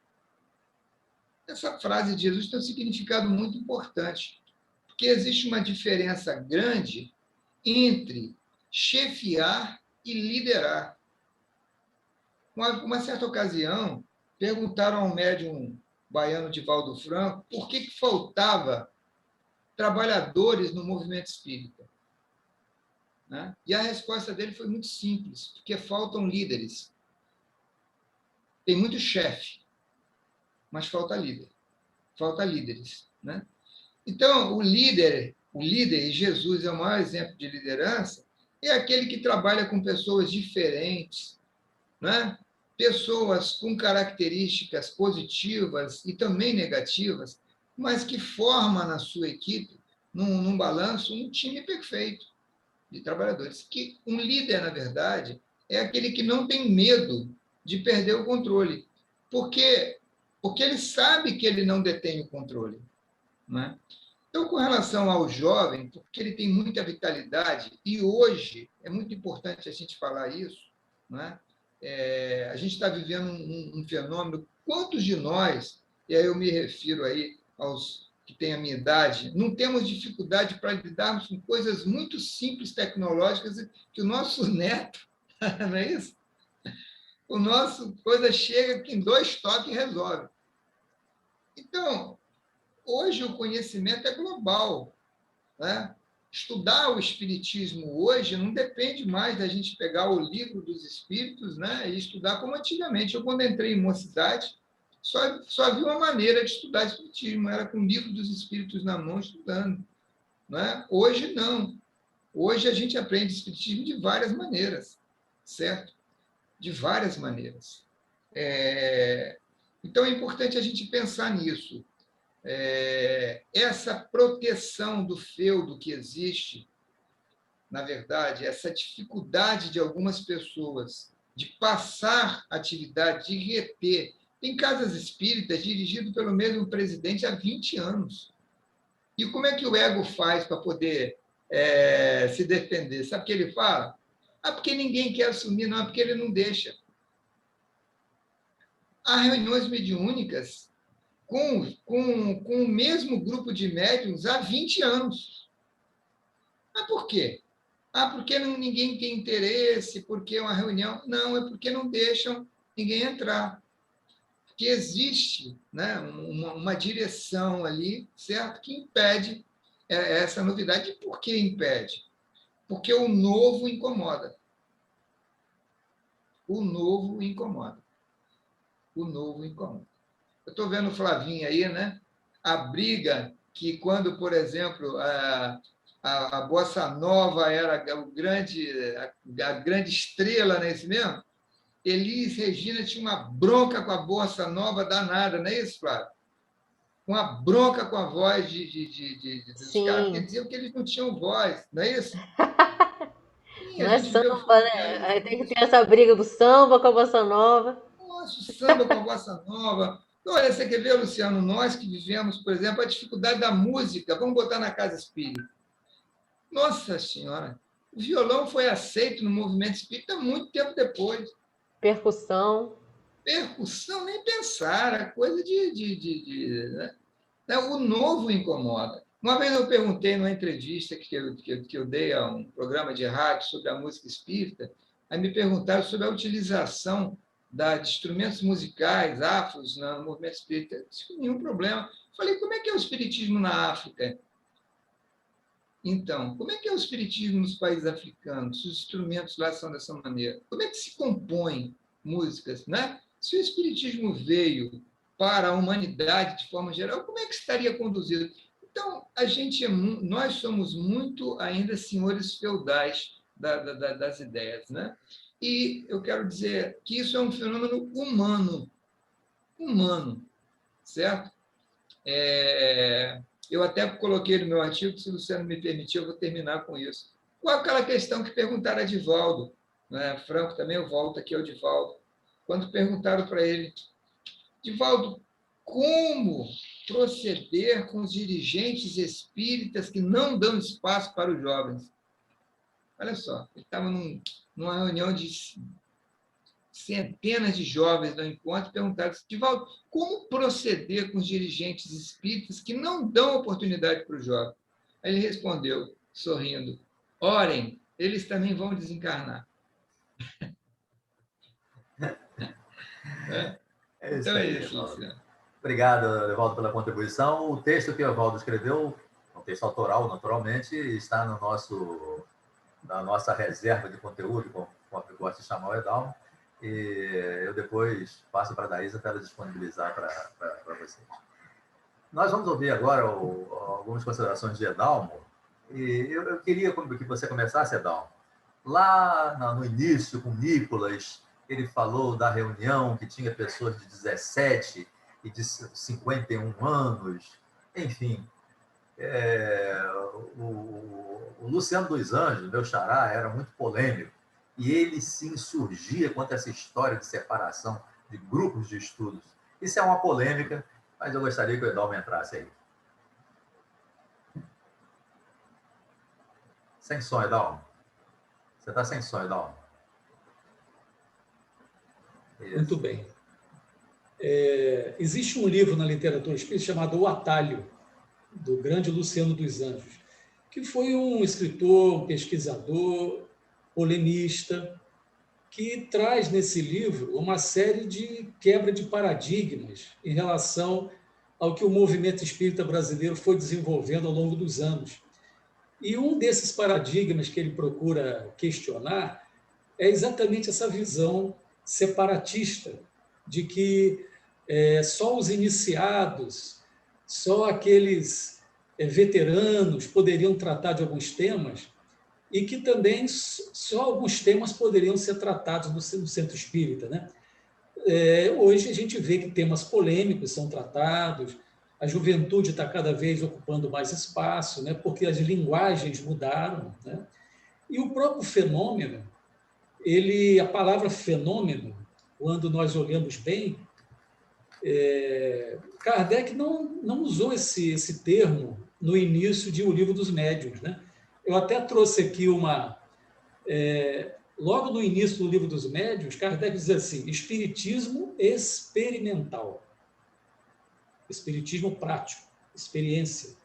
Essa frase de Jesus tem um significado muito importante, porque existe uma diferença grande entre chefiar e liderar. Uma certa ocasião, perguntaram ao médium baiano Divaldo Franco por que faltava trabalhadores no movimento espírita, né? E a resposta dele foi muito simples: porque faltam líderes. Tem muito chefe, mas falta líder. Falta líderes, né? Então, o líder, e Jesus é o maior exemplo de liderança, é aquele que trabalha com pessoas diferentes, né? Pessoas com características positivas e também negativas, mas que forma na sua equipe, num balanço, um time perfeito de trabalhadores. Que um líder, na verdade, é aquele que não tem medo de perder o controle, porque ele sabe que ele não detém o controle, né? Então, com relação ao jovem, porque ele tem muita vitalidade, e hoje é muito importante a gente falar isso, né? A gente está vivendo um fenômeno. Quantos de nós, e aí eu me refiro aí aos que têm a minha idade, não temos dificuldade para lidarmos com coisas muito simples tecnológicas que o nosso neto, não é isso? O nosso coisa chega que em 2 toques resolve. Então, hoje o conhecimento é global, né? Estudar o Espiritismo hoje não depende mais da gente pegar o livro dos Espíritos, né, e estudar como antigamente. Eu, quando entrei em mocidade, só havia uma maneira de estudar Espiritismo, era com o livro dos Espíritos na mão, estudando, né? Hoje, não. Hoje a gente aprende Espiritismo de várias maneiras, certo? De várias maneiras. Então, é importante a gente pensar nisso. Essa proteção do feudo que existe, na verdade, essa dificuldade de algumas pessoas de passar atividade, de reter. Tem casas espíritas dirigidas pelo mesmo presidente há 20 anos. E como é que o ego faz para poder se defender? Sabe o que ele fala? Porque ninguém quer assumir, não, é porque ele não deixa. Há reuniões mediúnicas com o mesmo grupo de médiuns há 20 anos. Por quê? Porque ninguém tem interesse, porque é uma reunião. Não, é porque não deixam ninguém entrar. Porque existe, né, uma direção ali, certo, que impede essa novidade. E por que impede? Porque o novo incomoda. O novo incomoda. o novo incomoda. Eu estou vendo o Flavinho aí, né? A briga que quando, por exemplo, a Bossa Nova era a grande estrela, não é isso mesmo? Elis Regina tinha uma bronca com a Bossa Nova danada, não é isso, Flávio? Uma bronca com a voz dos caras, porque diziam que eles não tinham voz, não é isso? Sim, não é samba, né? Aí tem que ter essa briga do samba com a bossa nova. Nossa, o samba com a bossa nova. Olha, você quer ver, Luciano, nós que vivemos, por exemplo, a dificuldade da música, vamos botar na casa espírita. Nossa Senhora, o violão foi aceito no movimento espírita muito tempo depois. Percussão. Percussão, nem pensar, é coisa né? O novo incomoda. Uma vez eu perguntei numa entrevista que eu dei a um programa de rádio sobre a música espírita, aí me perguntaram sobre a utilização de instrumentos musicais afros no movimento espírita. Eu disse, nenhum problema. Falei, como é que é o espiritismo na África? Então, como é que é o espiritismo nos países africanos? Os instrumentos lá são dessa maneira. Como é que se compõem músicas, né? Se o espiritismo veio para a humanidade de forma geral, como é que estaria conduzido? Então, nós somos muito ainda senhores feudais das ideias, né? E eu quero dizer que isso é um fenômeno humano, certo? Eu até coloquei no meu artigo, se o Luciano me permitir, eu vou terminar com isso. Qual aquela questão que perguntaram a Divaldo, né? Franco também, eu volto aqui ao Divaldo, quando perguntaram para ele, Divaldo, como proceder com os dirigentes espíritas que não dão espaço para os jovens? Olha só, ele estava numa reunião de centenas de jovens no encontro e perguntaram, Divaldo, como proceder com os dirigentes espíritas que não dão oportunidade para o jovem? Aí ele respondeu, sorrindo, orem, eles também vão desencarnar. Então é isso, Luciano. Obrigado, Evaldo, pela contribuição. O texto que o Evaldo escreveu, um texto autoral, naturalmente, está na nossa reserva de conteúdo, como eu gosto de chamar o Edalmo, e eu depois passo para a Daísa para ela disponibilizar para vocês. Nós vamos ouvir agora algumas considerações de Edalmo, e eu queria que você começasse, Edalmo. Lá no início, com Nicolas, ele falou da reunião que tinha pessoas de 17 e de 51 anos, enfim. O Luciano dos Anjos, meu xará, era muito polêmico, e ele se insurgia contra essa história de separação de grupos de estudos. Isso é uma polêmica, mas eu gostaria que o Edalmo entrasse aí. Sem som, Edalmo. Você está sem som, Edalmo. Muito bem. Existe um livro na literatura espírita chamado O Atalho, do grande Luciano dos Anjos, que foi um escritor, um pesquisador, polemista, que traz nesse livro uma série de quebra de paradigmas em relação ao que o movimento espírita brasileiro foi desenvolvendo ao longo dos anos. E um desses paradigmas que ele procura questionar é exatamente essa visão separatista de que só os iniciados, só aqueles veteranos poderiam tratar de alguns temas e que também só alguns temas poderiam ser tratados no centro espírita, né? Hoje a gente vê que temas polêmicos são tratados, a juventude está cada vez ocupando mais espaço, né? Porque as linguagens mudaram, né? E o próprio fenômeno, a palavra fenômeno, quando nós olhamos bem, Kardec não usou esse termo no início de O Livro dos Médiuns, né? Eu até trouxe aqui logo no início do Livro dos Médiuns, Kardec diz assim, espiritismo experimental, espiritismo prático, experiência,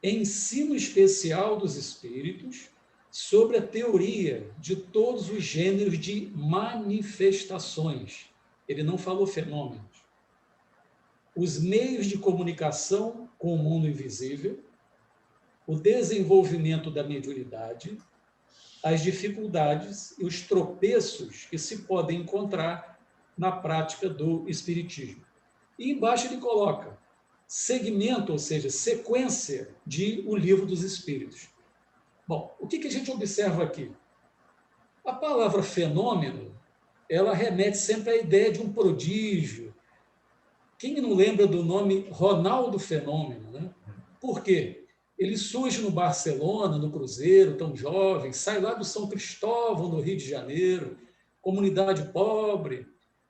ensino especial dos espíritos sobre a teoria de todos os gêneros de manifestações. Ele não falou fenômenos. Os meios de comunicação com o mundo invisível, o desenvolvimento da mediunidade, as dificuldades e os tropeços que se podem encontrar na prática do espiritismo. E embaixo ele coloca segmento, ou seja, sequência de O Livro dos Espíritos. Bom, o que a gente observa aqui? A palavra fenômeno, ela remete sempre à ideia de um prodígio. Quem não lembra do nome Ronaldo Fenômeno, né? Por quê? Ele surge no Barcelona, no Cruzeiro, tão jovem, sai lá do São Cristóvão, no Rio de Janeiro, comunidade pobre,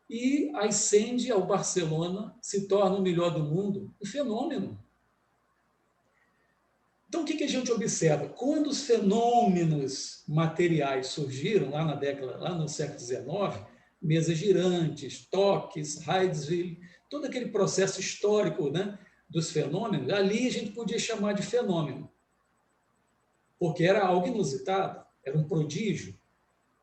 e ascende ao Barcelona, se torna o melhor do mundo, um fenômeno. Então, o que a gente observa? Quando os fenômenos materiais surgiram lá no século XIX, mesas girantes, toques, Hydesville, todo aquele processo histórico, né, dos fenômenos, ali a gente podia chamar de fenômeno, porque era algo inusitado, era um prodígio.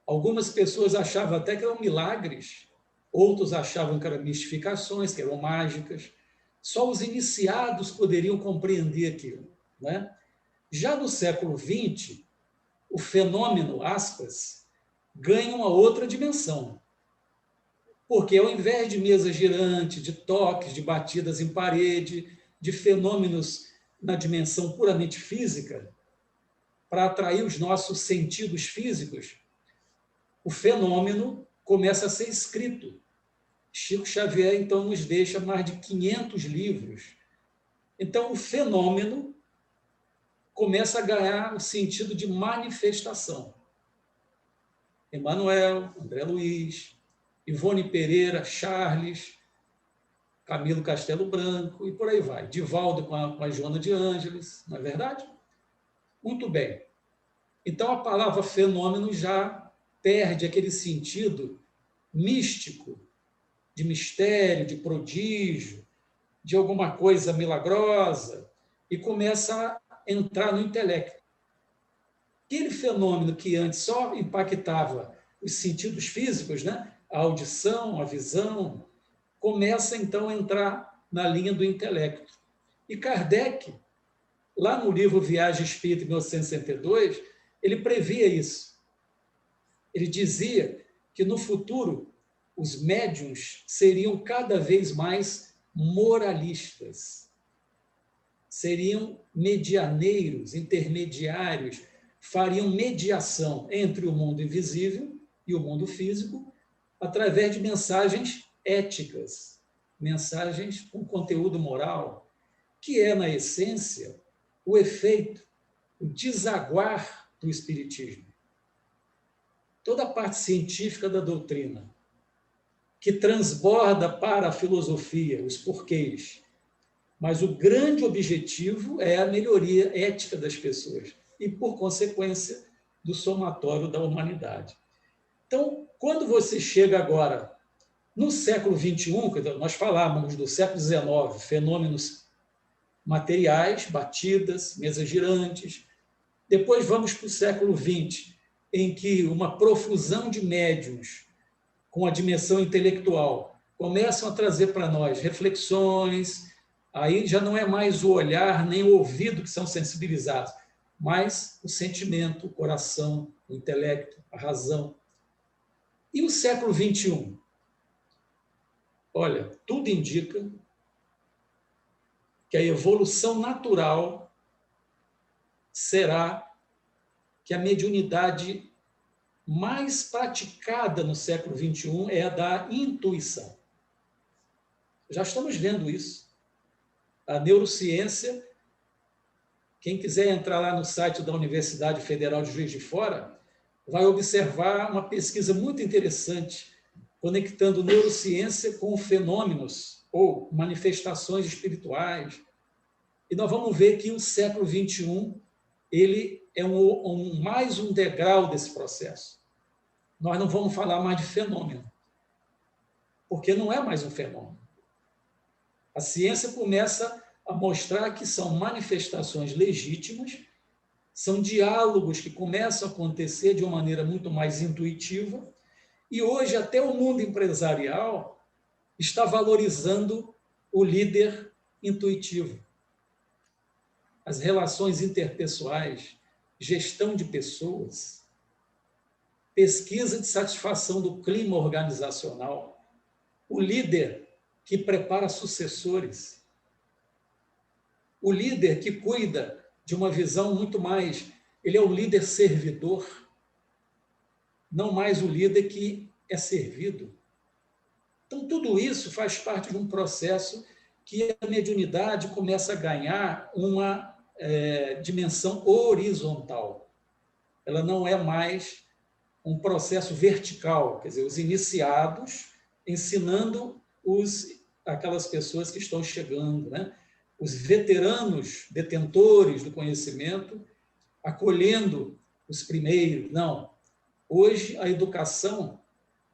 Algumas pessoas achavam até que eram milagres, outros achavam que eram mistificações, que eram mágicas. Só os iniciados poderiam compreender aquilo, né? Já no século XX, o fenômeno, aspas, ganha uma outra dimensão. Porque ao invés de mesa girante, de toques, de batidas em parede, de fenômenos na dimensão puramente física, para atrair os nossos sentidos físicos, o fenômeno começa a ser escrito. Chico Xavier, então, nos deixa mais de 500 livros. Então, o fenômeno começa a ganhar o sentido de manifestação. Emmanuel, André Luiz, Ivone Pereira, Charles, Camilo Castelo Branco, e por aí vai. Divaldo com a Joana de Ângeles, não é verdade? Muito bem. Então, a palavra fenômeno já perde aquele sentido místico, de mistério, de prodígio, de alguma coisa milagrosa, e começa a entrar no intelecto. Aquele fenômeno que antes só impactava os sentidos físicos, né? A audição, a visão, começa então a entrar na linha do intelecto. E Kardec, lá no livro Viagem Espírita, em 1962, ele previa isso. Ele dizia que no futuro os médiuns seriam cada vez mais moralistas, seriam medianeiros, intermediários, fariam mediação entre o mundo invisível e o mundo físico através de mensagens éticas, mensagens com conteúdo moral, que é, na essência, o efeito, o desaguar do espiritismo. Toda a parte científica da doutrina, que transborda para a filosofia, os porquês, mas o grande objetivo é a melhoria ética das pessoas e, por consequência, do somatório da humanidade. Então, quando você chega agora no século XXI, nós falávamos do século XIX, fenômenos materiais, batidas, mesas girantes. Depois vamos para o século XX, em que uma profusão de médiuns com a dimensão intelectual começam a trazer para nós reflexões. Aí já não é mais o olhar nem o ouvido que são sensibilizados, mas o sentimento, o coração, o intelecto, a razão. E o século XXI? Olha, tudo indica que a evolução natural será que a mediunidade mais praticada no século XXI é a da intuição. Já estamos vendo isso. A neurociência, quem quiser entrar lá no site da Universidade Federal de Juiz de Fora, vai observar uma pesquisa muito interessante, conectando neurociência com fenômenos ou manifestações espirituais. E nós vamos ver que o século XXI ele é mais um degrau desse processo. Nós não vamos falar mais de fenômeno, porque não é mais um fenômeno. A ciência começa a mostrar que são manifestações legítimas, são diálogos que começam a acontecer de uma maneira muito mais intuitiva, e hoje até o mundo empresarial está valorizando o líder intuitivo. As relações interpessoais, gestão de pessoas, pesquisa de satisfação do clima organizacional, o líder que prepara sucessores, o líder que cuida de uma visão muito mais... Ele é o líder servidor, não mais o líder que é servido. Então, tudo isso faz parte de um processo que a mediunidade começa a ganhar uma dimensão horizontal. Ela não é mais um processo vertical, quer dizer, os iniciados ensinando aquelas pessoas que estão chegando, né? Os veteranos detentores do conhecimento acolhendo os primeiros. Não. Hoje, a educação,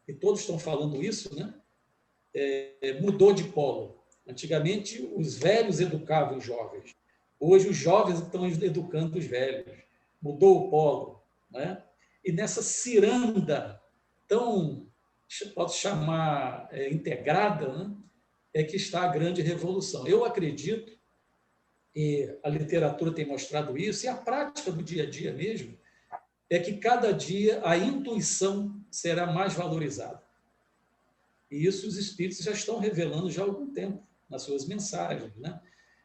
e todos estão falando isso, né? Mudou de polo. Antigamente, os velhos educavam os jovens. Hoje, os jovens estão educando os velhos. Mudou o polo, né? E nessa ciranda tão, posso chamar, integrada, né? É que está a grande revolução. Eu acredito, e a literatura tem mostrado isso, e a prática do dia a dia mesmo, é que cada dia a intuição será mais valorizada. E isso os espíritos já estão revelando já há algum tempo nas suas mensagens, né?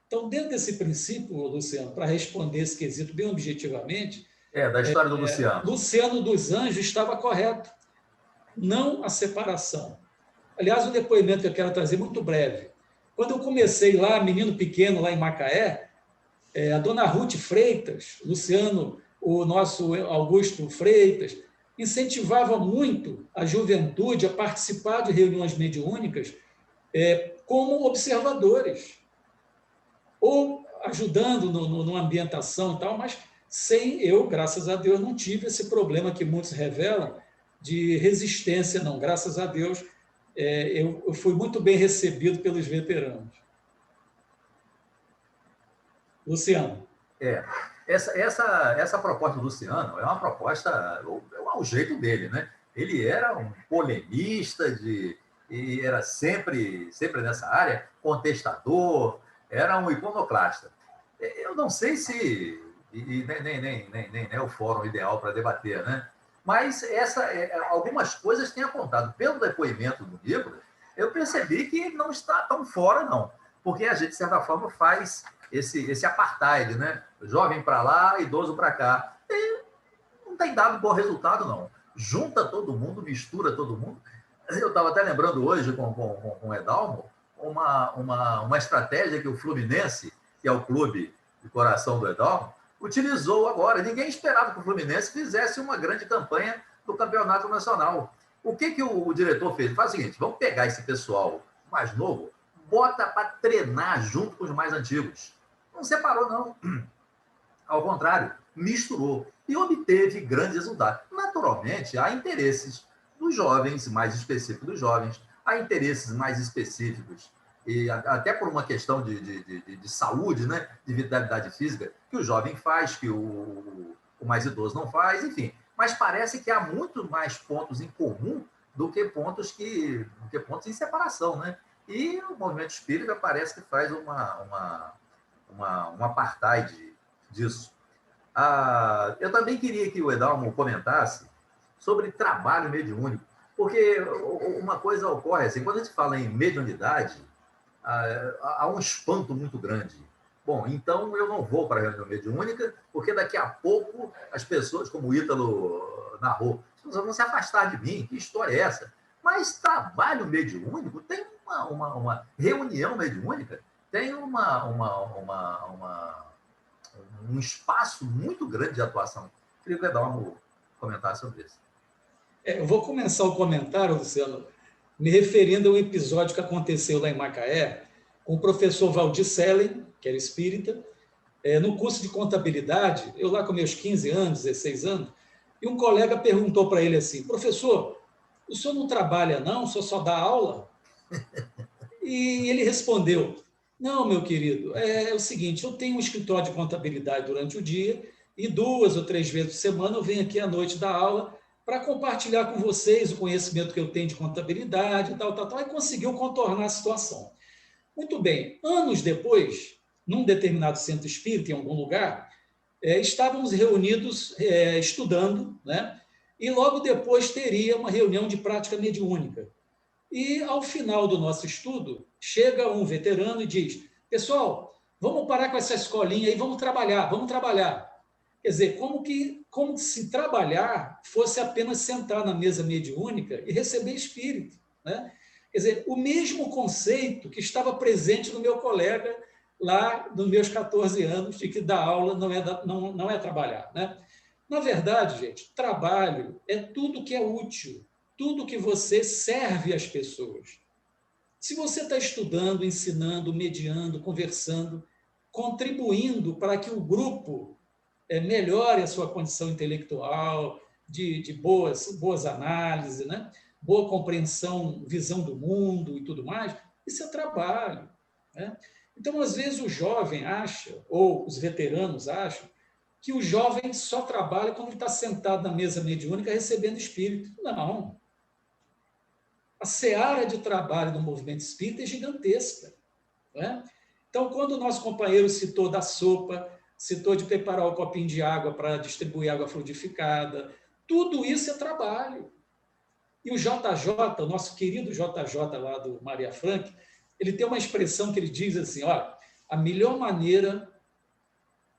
Então, dentro desse princípio, Luciano, para responder esse quesito bem objetivamente... da história do Luciano. Luciano dos Anjos estava correto. Não a separação. Aliás, um depoimento que eu quero trazer muito breve. Quando eu comecei lá, menino pequeno, lá em Macaé, a dona Ruth Freitas, Luciano, o nosso Augusto Freitas, incentivava muito a juventude a participar de reuniões mediúnicas como observadores, ou ajudando numa ambientação e tal, mas eu, graças a Deus, não tive esse problema que muitos revelam de resistência, não. Graças a Deus, eu fui muito bem recebido pelos veteranos. Luciano. Essa proposta do Luciano é uma proposta ao jeito dele, né? Ele era um polemista e era sempre nessa área, contestador, era um iconoclasta. Eu não sei se nem é o fórum ideal para debater, né? Mas algumas coisas tem apontado. Pelo depoimento do Nicolas, eu percebi que ele não está tão fora, não. Porque a gente, de certa forma, faz esse apartheid, né? Jovem para lá, idoso para cá. E não tem dado bom resultado, não. Junta todo mundo, mistura todo mundo. Eu estava até lembrando hoje com o Edalmo uma estratégia que o Fluminense, que é o clube de coração do Edalmo, utilizou agora. Ninguém esperava que o Fluminense fizesse uma grande campanha do campeonato nacional. O que o diretor fez? Faz o seguinte, vamos pegar esse pessoal mais novo, bota para treinar junto com os mais antigos. Não separou, não. Ao contrário, misturou e obteve grandes resultados. Naturalmente, há interesses dos jovens, mais específicos dos jovens, há interesses mais específicos, e até por uma questão de saúde, né? De vitalidade física, que o jovem faz, que o mais idoso não faz, enfim. Mas parece que há muito mais pontos em comum do que pontos em separação, né? E o movimento espírita parece que faz um apartheid disso. Eu também queria que o Edalmo comentasse sobre trabalho mediúnico, porque uma coisa ocorre assim, quando a gente fala em mediunidade, há um espanto muito grande. Bom, então eu não vou para a reunião mediúnica, porque daqui a pouco as pessoas, como o Ítalo narrou, as pessoas vão se afastar de mim, que história é essa? Mas trabalho mediúnico tem uma reunião mediúnica, tem um espaço muito grande de atuação. Queria que o Edalmo comentasse sobre isso. Eu vou começar o comentário, Luciano, me referindo a um episódio que aconteceu lá em Macaé, com o professor Valdir Sellen, que era espírita, no curso de contabilidade, eu lá com meus 15 anos, 16 anos, e um colega perguntou para ele assim, professor, o senhor não trabalha não? O senhor só dá aula? E ele respondeu, não, meu querido, é o seguinte, eu tenho um escritório de contabilidade durante o dia e 2 ou 3 vezes por semana eu venho aqui à noite dar aula para compartilhar com vocês o conhecimento que eu tenho de contabilidade e tal, e conseguiu contornar a situação. Muito bem, anos depois, num determinado centro espírita, em algum lugar, estávamos reunidos estudando, né? E logo depois teria uma reunião de prática mediúnica. E, ao final do nosso estudo, chega um veterano e diz: pessoal, vamos parar com essa escolinha aí, vamos trabalhar, vamos trabalhar. Quer dizer, como se trabalhar fosse apenas sentar na mesa mediúnica e receber espírito, né? Quer dizer, o mesmo conceito que estava presente no meu colega lá nos meus 14 anos, de que dar aula não é trabalhar, né? Na verdade, gente, trabalho é tudo que é útil, tudo que você serve às pessoas. Se você está estudando, ensinando, mediando, conversando, contribuindo para que o grupo melhore a sua condição intelectual, de boas análises, né? Boa compreensão, visão do mundo e tudo mais, isso é trabalho, né? Então, às vezes, o jovem acha, ou os veteranos acham, que o jovem só trabalha quando está sentado na mesa mediúnica recebendo espírito. Não. A seara de trabalho do movimento espírita é gigantesca, né? Então, quando o nosso companheiro citou da sopa, citou de preparar o copinho de água para distribuir água fluidificada, tudo isso é trabalho. E o JJ, o nosso querido JJ lá do Maria Frank, ele tem uma expressão que ele diz assim: olha, a melhor maneira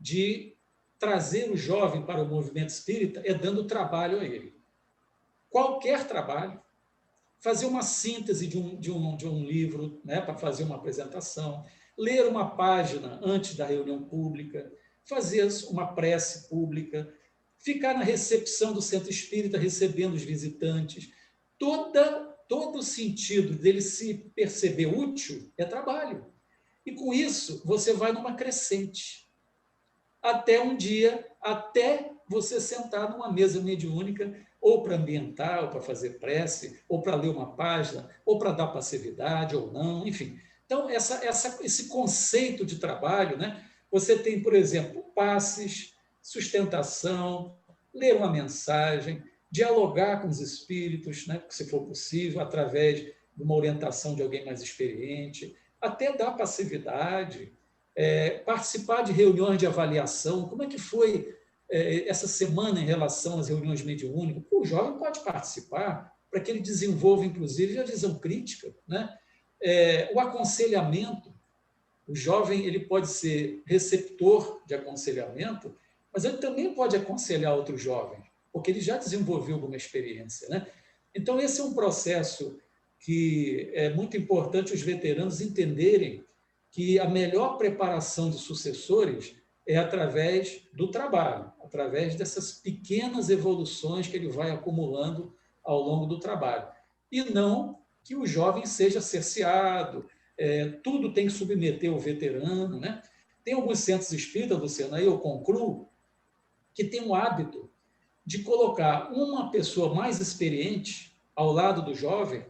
de trazer o jovem para o movimento espírita é dando trabalho a ele. Qualquer trabalho. Fazer uma síntese de um livro, né, para fazer uma apresentação, ler uma página antes da reunião pública, fazer uma prece pública, ficar na recepção do centro espírita recebendo os visitantes. Todo o sentido dele se perceber útil é trabalho. E com isso, você vai numa crescente. Até um dia, até você sentar numa mesa mediúnica, ou para ambientar, ou para fazer prece, ou para ler uma página, ou para dar passividade, ou não, enfim. Então, esse conceito de trabalho, né? Você tem, por exemplo, passes, sustentação, ler uma mensagem, dialogar com os espíritos, né? Se for possível, através de uma orientação de alguém mais experiente, até dar passividade, participar de reuniões de avaliação. Como é que foi essa semana em relação às reuniões mediúnicas? O jovem pode participar para que ele desenvolva, inclusive, a visão crítica, né? O aconselhamento. O jovem ele pode ser receptor de aconselhamento, mas ele também pode aconselhar outro jovem, porque ele já desenvolveu alguma experiência, né? Então, esse é um processo que é muito importante os veteranos entenderem que a melhor preparação de sucessores é através do trabalho, através dessas pequenas evoluções que ele vai acumulando ao longo do trabalho. E não que o jovem seja cerceado, tudo tem que submeter o veterano, né? Tem alguns centros espíritas, Luciano, aí eu concluo, que tem o hábito de colocar uma pessoa mais experiente ao lado do jovem,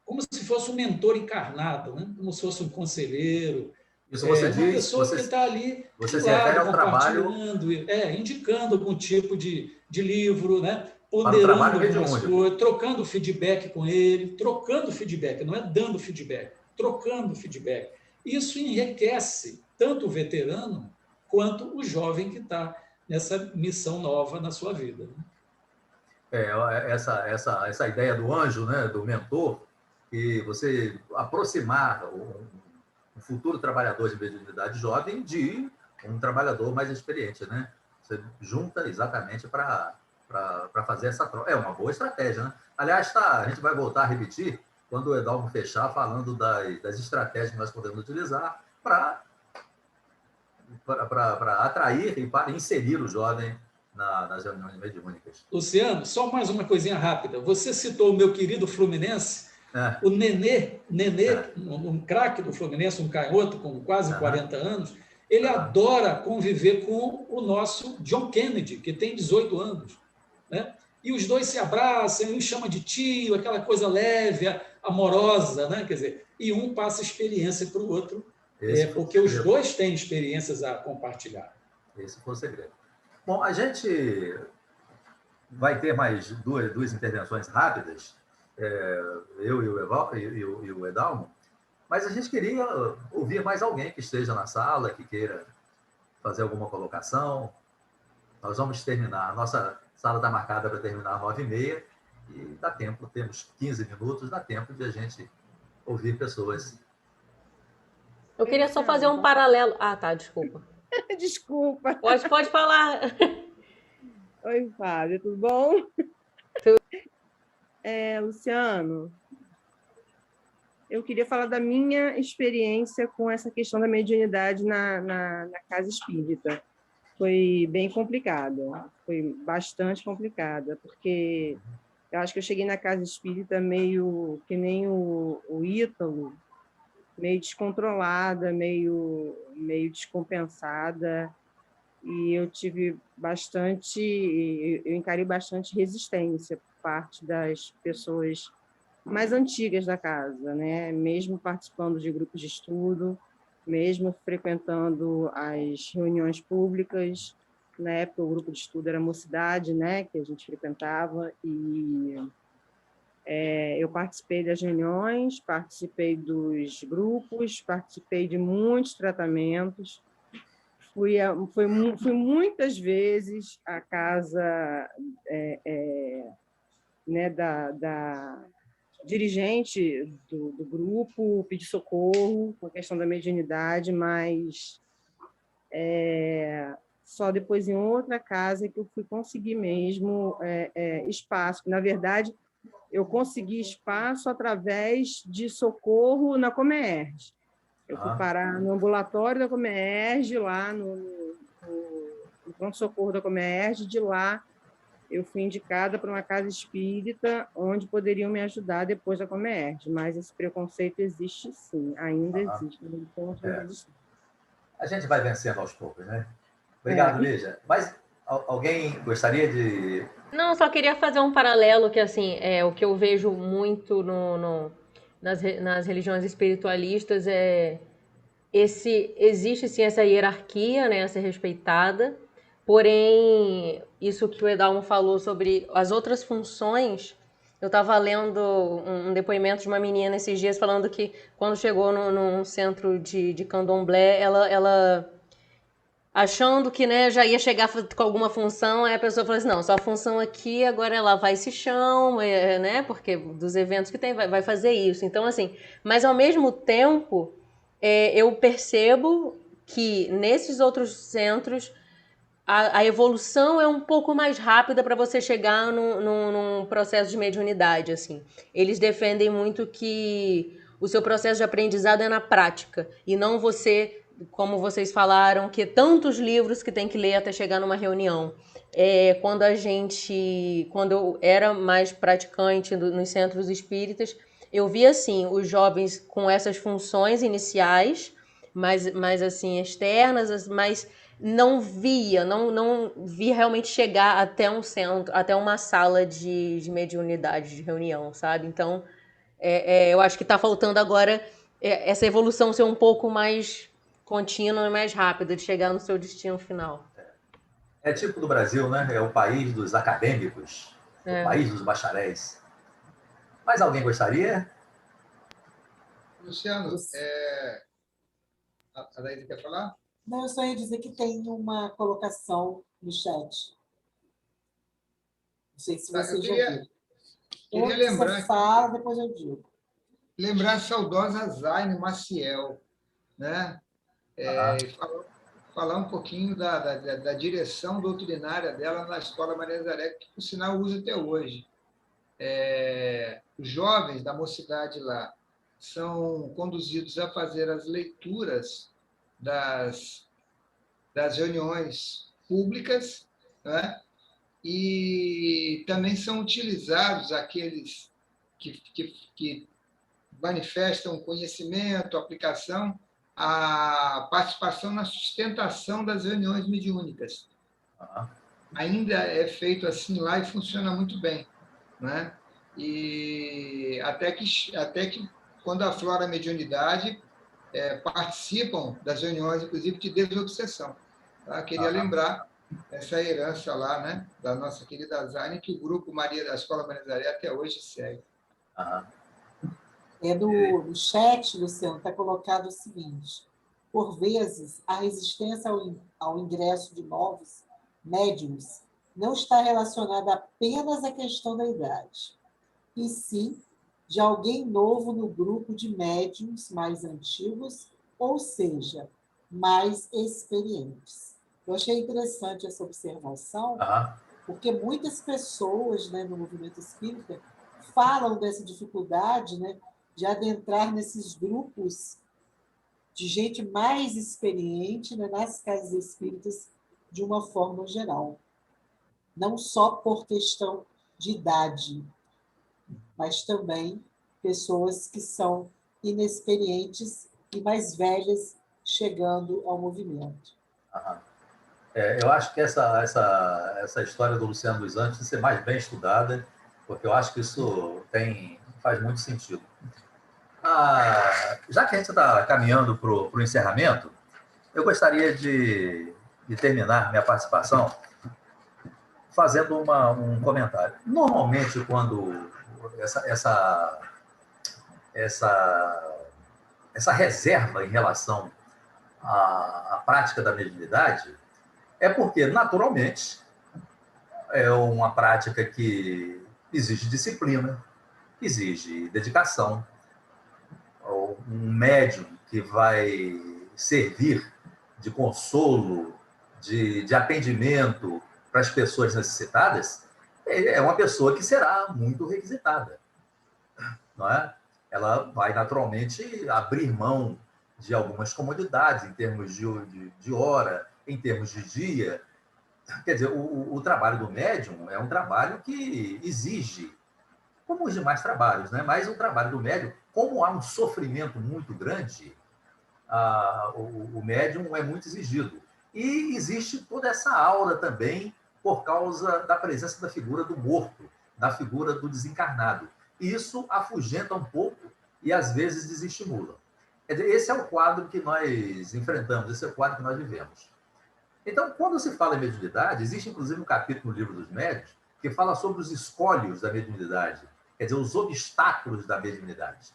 como se fosse um mentor encarnado, né? Como se fosse um conselheiro. Isso você uma pessoa que está ali você do lado, ao trabalho, indicando algum tipo de livro, né? Ponderando algumas coisas, trocando feedback com ele, trocando feedback, não é dando feedback, trocando feedback. Isso enriquece tanto o veterano quanto o jovem que está nessa missão nova na sua vida. Essa ideia do anjo, né, do mentor, que você aproximar um futuro trabalhador de mediunidade jovem de um trabalhador mais experiente, né? Você junta exatamente para fazer essa troca. É uma boa estratégia, né? Aliás, a gente vai voltar a repetir quando o Edalmo fechar falando das estratégias que nós podemos utilizar para atrair e para inserir o jovem nas reuniões mediúnicas. Luciano, só mais uma coisinha rápida. Você citou o meu querido Fluminense, o Nenê, um craque do Fluminense, um canhoto com quase 40 anos, ele adora conviver com o nosso John Kennedy, que tem 18 anos, né? E os dois se abraçam, um chama de tio, aquela coisa leve, amorosa, né? Quer dizer, e um passa experiência para o outro, porque os dois têm experiências a compartilhar. Esse foi o segredo. Bom, a gente vai ter mais duas intervenções rápidas, eu e o Edalmo, mas a gente queria ouvir mais alguém que esteja na sala, que queira fazer alguma colocação. Nós vamos terminar, a nossa sala está marcada para terminar às 9h30, E dá tempo, temos 15 minutos, dá tempo de a gente ouvir pessoas. Eu queria só fazer um paralelo. Ah, tá, desculpa. Desculpa. Pode falar. Oi, Fábio, tudo bom? Luciano, eu queria falar da minha experiência com essa questão da mediunidade na casa espírita. Foi bem complicada, foi bastante complicada, porque eu acho que eu cheguei na casa espírita meio que nem o Ítalo, meio descontrolada, meio descompensada, e eu encarei bastante resistência por parte das pessoas mais antigas da casa, né? Mesmo participando de grupos de estudo, mesmo frequentando as reuniões públicas. Na época, o grupo de estudo era Mocidade, né? Que a gente frequentava, e eu participei das reuniões, participei dos grupos, participei de muitos tratamentos. Fui muitas vezes à casa né, da dirigente do grupo, pedir socorro com a questão da mediunidade, mas só depois em outra casa que eu fui conseguir mesmo espaço. Na verdade, eu consegui espaço através de socorro na Comerge. Eu fui parar no ambulatório da Comerge, lá no pronto-socorro da Comerge. De lá, eu fui indicada para uma casa espírita, onde poderiam me ajudar depois da Comerge. Mas esse preconceito existe, sim, ainda existe. A gente vai vencendo aos poucos, né? Obrigado, Lígia. Mas alguém gostaria de... Não, só queria fazer um paralelo que, assim, o que eu vejo muito nas religiões espiritualistas existe sim essa hierarquia, né, a ser respeitada, porém, isso que o Edalmo falou sobre as outras funções, eu estava lendo um depoimento de uma menina esses dias falando que quando chegou num centro de candomblé, ela achando que, né, já ia chegar com alguma função, aí a pessoa falou assim, não, sua função aqui agora é lavar esse chão, né, porque dos eventos que tem, vai fazer isso. Então, assim, mas ao mesmo tempo, eu percebo que nesses outros centros a evolução é um pouco mais rápida para você chegar num processo de mediunidade, assim. Eles defendem muito que o seu processo de aprendizado é na prática, e não você... como vocês falaram, que tantos livros que tem que ler até chegar numa reunião. Quando eu era mais praticante nos centros espíritas, eu via, assim, os jovens com essas funções iniciais, mais assim, externas, mas não vi realmente chegar até um centro, até uma sala de mediunidade, de reunião, sabe? Então, eu acho que está faltando agora essa evolução ser um pouco mais contínua e mais rápida de chegar no seu destino final. É tipo do Brasil, né? É o país dos acadêmicos, o país dos bacharéis. Mas alguém gostaria? Luciano, a Daísa quer falar? Não, eu só ia dizer que tem uma colocação no chat. Não sei se você já viu. Queria lembrar... Você fala, depois eu digo. Lembrar a saudosa Zaine Maciel, né? Falar um pouquinho da direção doutrinária dela na Escola Maria Nazaré, que, por sinal, usa até hoje. Os jovens da mocidade lá são conduzidos a fazer as leituras das reuniões públicas, né? E também são utilizados aqueles que manifestam conhecimento, aplicação, a participação na sustentação das reuniões mediúnicas. Ainda é feito assim lá e funciona muito bem, né? E até que quando aflora a mediunidade, participam das reuniões, inclusive, de desobsessão. Tá? Queria lembrar essa herança lá, né, da nossa querida Zaine, que o grupo da Escola Maria Nazaré até hoje segue. No chat, Luciano, está colocado o seguinte: por vezes, a resistência ao ingresso de novos médiums não está relacionada apenas à questão da idade, e sim de alguém novo no grupo de médiums mais antigos, ou seja, mais experientes. Eu achei interessante essa observação, porque muitas pessoas, né, no movimento espírita falam dessa dificuldade, né, de adentrar nesses grupos de gente mais experiente, né, nas casas espíritas de uma forma geral. Não só por questão de idade, mas também pessoas que são inexperientes e mais velhas chegando ao movimento. Eu acho que essa história do Luciano dos Anjos tem que ser mais bem estudada, porque eu acho que isso faz muito sentido. Já que a gente está caminhando para o encerramento, eu gostaria de terminar minha participação fazendo um comentário. Normalmente, quando essa reserva em relação à prática da mediunidade é porque, naturalmente, é uma prática que exige disciplina, exige dedicação. Um médium que vai servir de consolo, de atendimento para as pessoas necessitadas, é uma pessoa que será muito requisitada, não é? Ela vai naturalmente abrir mão de algumas comodidades em termos de hora, em termos de dia. Quer dizer, o trabalho do médium é um trabalho que exige, como os demais trabalhos, né? Mas o trabalho do médium, como há um sofrimento muito grande, o médium é muito exigido. E existe toda essa aura também por causa da presença da figura do morto, da figura do desencarnado. E isso afugenta um pouco e, às vezes, desestimula. Quer dizer, esse é o quadro que nós enfrentamos, esse é o quadro que nós vivemos. Então, quando se fala em mediunidade, existe, inclusive, um capítulo no Livro dos Médiuns que fala sobre os escolhos da mediunidade, quer dizer, os obstáculos da mediunidade.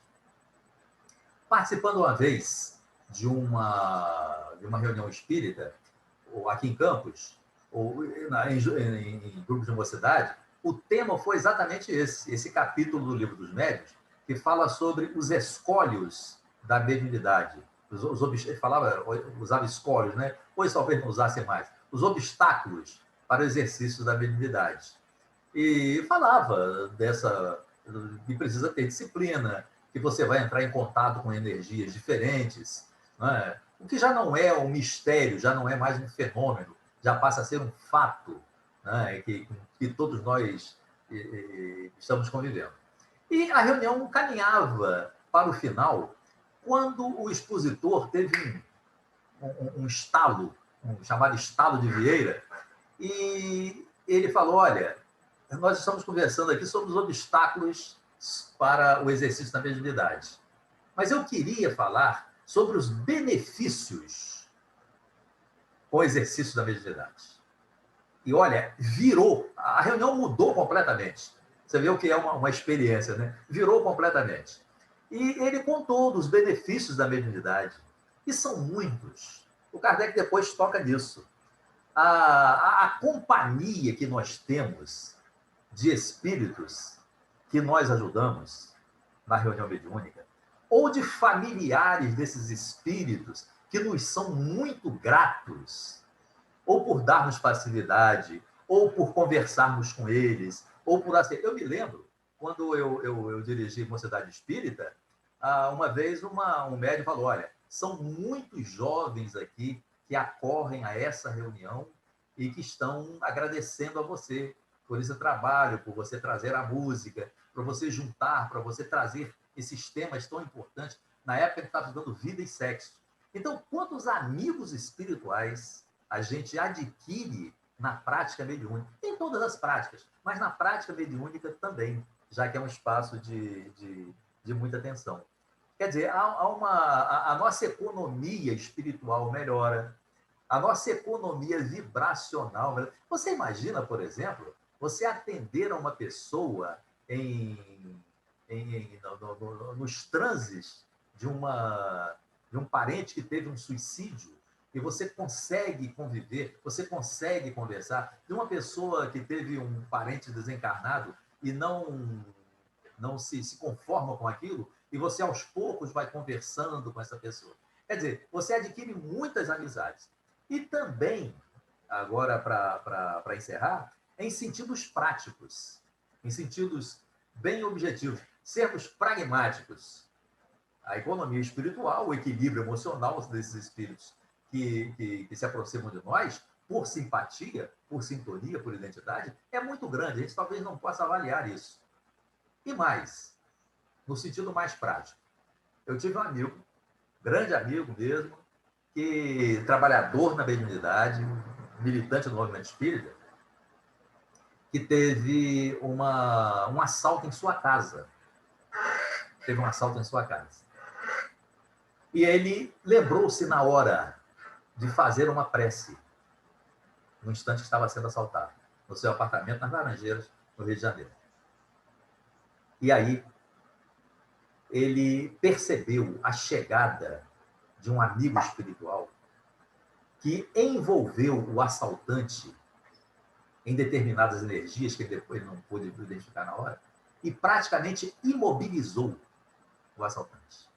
Participando uma vez de uma reunião espírita, aqui em Campos, ou em grupos de mocidade, o tema foi exatamente esse capítulo do Livro dos Médiuns, que fala sobre os escolhos da mediunidade. Usava escolhos, né? Pois talvez não usasse mais. Os obstáculos para o exercício da mediunidade. E falava que precisa ter disciplina, que você vai entrar em contato com energias diferentes, né? O que já não é um mistério, já não é mais um fenômeno, já passa a ser um fato, né? que todos nós estamos convivendo. E a reunião caminhava para o final, quando o expositor teve um estalo, um chamado estalo de Vieira, e ele falou, olha, nós estamos conversando aqui sobre os obstáculos para o exercício da mediunidade. Mas eu queria falar sobre os benefícios com o exercício da mediunidade. E, olha, a reunião mudou completamente. Você vê o que é uma experiência, né? Virou completamente. E ele contou dos benefícios da mediunidade. E são muitos. O Kardec depois toca nisso. A companhia que nós temos de espíritos que nós ajudamos na reunião mediúnica, ou de familiares desses espíritos que nos são muito gratos, ou por darmos facilidade, ou por conversarmos com eles, ou por... Eu me lembro, quando eu dirigi Mocidade Espírita, uma vez um médium falou, olha, são muitos jovens aqui que acorrem a essa reunião e que estão agradecendo a você por esse trabalho, por você trazer a música, para você juntar, para você trazer esses temas tão importantes, na época que estava estudando vida e sexo. Então, quantos amigos espirituais a gente adquire na prática mediúnica? Em todas as práticas, mas na prática mediúnica também, já que é um espaço de muita atenção. Quer dizer, a nossa economia espiritual melhora, a nossa economia vibracional melhora. Você imagina, por exemplo, você atender a uma pessoa nos transes de um parente que teve um suicídio, e você consegue conviver, você consegue conversar. De uma pessoa que teve um parente desencarnado e não se conforma com aquilo, e você aos poucos vai conversando com essa pessoa. Quer dizer, você adquire muitas amizades. E também, agora para encerrar, em sentidos práticos, em sentidos bem objetivos, sermos pragmáticos. A economia espiritual, o equilíbrio emocional desses espíritos que se aproximam de nós, por simpatia, por sintonia, por identidade, é muito grande. A gente talvez não possa avaliar isso. E mais, no sentido mais prático. Eu tive um amigo, grande amigo mesmo, que trabalhador na mediunidade, militante do movimento espírita, que teve um assalto em sua casa. Teve um assalto em sua casa. E ele lembrou-se na hora de fazer uma prece, no instante que estava sendo assaltado, no seu apartamento, nas Laranjeiras, no Rio de Janeiro. E aí, ele percebeu a chegada de um amigo espiritual que envolveu o assaltante em determinadas energias, que depois não pôde identificar na hora, e praticamente imobilizou o assaltante.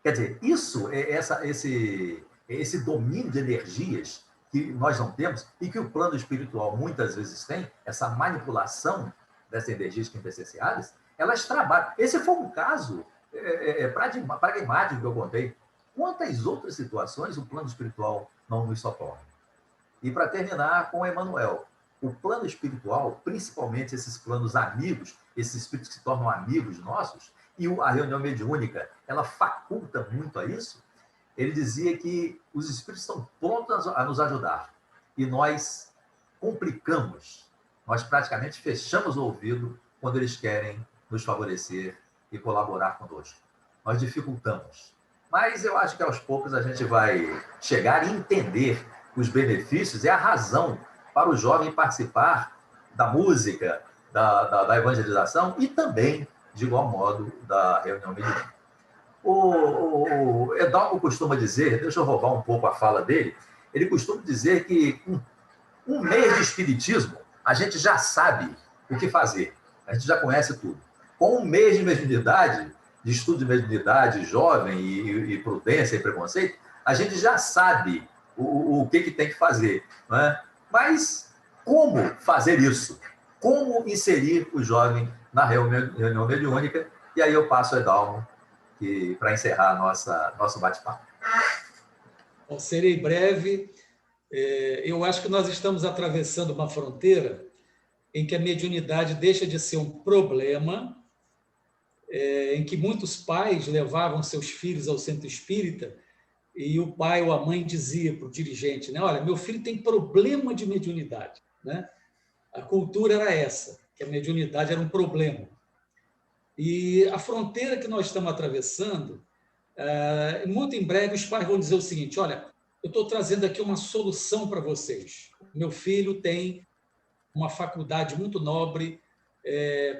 Quer dizer, isso é esse domínio de energias que nós não temos e que o plano espiritual muitas vezes tem, essa manipulação dessas energias quintessenciais, elas trabalham. Esse foi um caso pragmático que eu contei. Quantas outras situações o plano espiritual não nos socorre? E para terminar com Emmanuel, o plano espiritual, principalmente esses planos amigos, esses espíritos que se tornam amigos nossos, e a reunião mediúnica, ela faculta muito a isso. Ele dizia que os espíritos estão prontos a nos ajudar e nós complicamos, nós praticamente fechamos o ouvido quando eles querem nos favorecer e colaborar conosco. Nós dificultamos. Mas eu acho que aos poucos a gente vai chegar e entender os benefícios e a razão para o jovem participar da música, da evangelização e também, de igual modo, da reunião mediúnica. O Edalmo costuma dizer, deixa eu roubar um pouco a fala dele, ele costuma dizer que um mês de espiritismo, a gente já sabe o que fazer, a gente já conhece tudo. Com um mês de mediunidade, de estudo de mediunidade jovem e prudência e preconceito, a gente já sabe o que tem que fazer. Não é? Mas como fazer isso? Como inserir o jovem na reunião mediúnica? E aí eu passo ao Edalmo para encerrar nosso bate-papo. Bom, serei breve. Eu acho que nós estamos atravessando uma fronteira em que a mediunidade deixa de ser um problema, em que muitos pais levavam seus filhos ao centro espírita e o pai ou a mãe dizia para o dirigente, né, olha, meu filho tem problema de mediunidade. Né? A cultura era essa, que a mediunidade era um problema. E a fronteira que nós estamos atravessando, muito em breve os pais vão dizer o seguinte, olha, eu estou trazendo aqui uma solução para vocês. Meu filho tem uma faculdade muito nobre,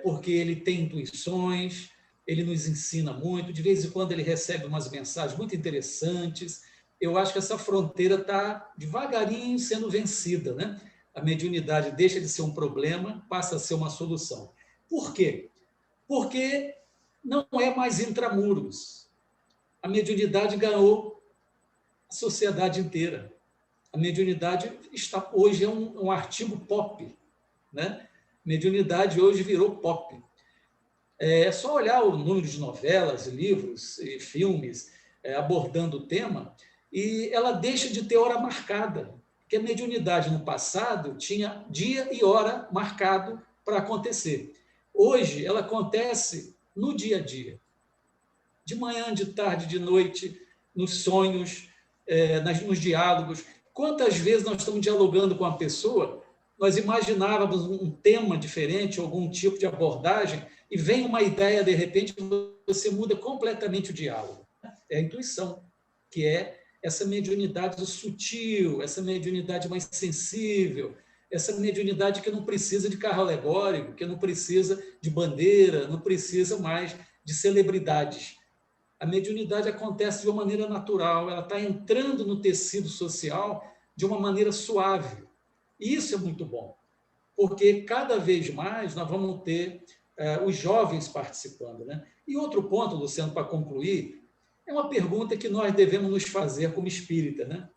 porque ele tem intuições, ele nos ensina muito, de vez em quando ele recebe umas mensagens muito interessantes. Eu acho que essa fronteira está devagarinho sendo vencida. Né? A mediunidade deixa de ser um problema, passa a ser uma solução. Por quê? Porque não é mais intramuros. A mediunidade ganhou a sociedade inteira. A mediunidade hoje é um artigo pop. Né? Mediunidade hoje virou pop. É só olhar o número de novelas, livros e filmes abordando o tema e ela deixa de ter hora marcada. Porque a mediunidade no passado tinha dia e hora marcado para acontecer. Hoje ela acontece no dia a dia. De manhã, de tarde, de noite, nos sonhos, nos diálogos. Quantas vezes nós estamos dialogando com a pessoa, nós imaginávamos um tema diferente, algum tipo de abordagem, e vem uma ideia, de repente, você muda completamente o diálogo. É a intuição, que é essa mediunidade sutil, essa mediunidade mais sensível, essa mediunidade que não precisa de carro alegórico, que não precisa de bandeira, não precisa mais de celebridades. A mediunidade acontece de uma maneira natural, ela está entrando no tecido social de uma maneira suave. E isso é muito bom, porque cada vez mais nós vamos ter os jovens participando, né? E outro ponto, Luciano, para concluir, é uma pergunta que nós devemos nos fazer como espírita, né?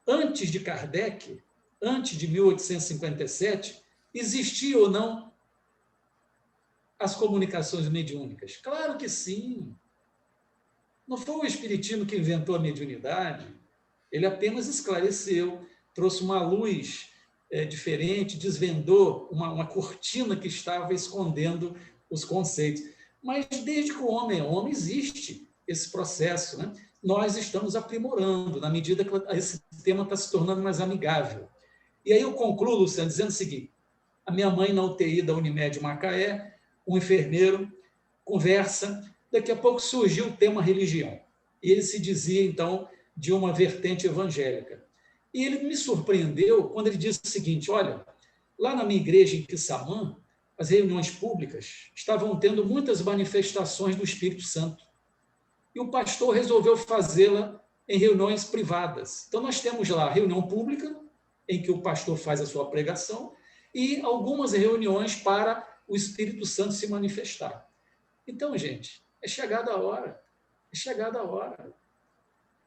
Antes de Kardec, antes de 1857, existia ou não as comunicações mediúnicas? Claro que sim. Não foi o Espiritismo que inventou a mediunidade, ele apenas esclareceu, trouxe uma luz diferente, desvendou uma cortina que estava escondendo os conceitos. Mas desde que o homem é homem, existe esse processo, né? Nós estamos aprimorando, na medida que esse tema está se tornando mais amigável. E aí eu concluo, Luciano, dizendo o seguinte: a minha mãe na UTI da Unimed Macaé, um enfermeiro, conversa, daqui a pouco surgiu o tema religião. E ele se dizia, então, de uma vertente evangélica. E ele me surpreendeu quando ele disse o seguinte: olha, lá na minha igreja em Quissamã, as reuniões públicas estavam tendo muitas manifestações do Espírito Santo. E o pastor resolveu fazê-la em reuniões privadas. Então, nós temos lá a reunião pública, em que o pastor faz a sua pregação, e algumas reuniões para o Espírito Santo se manifestar. Então, gente, é chegada a hora. É chegada a hora.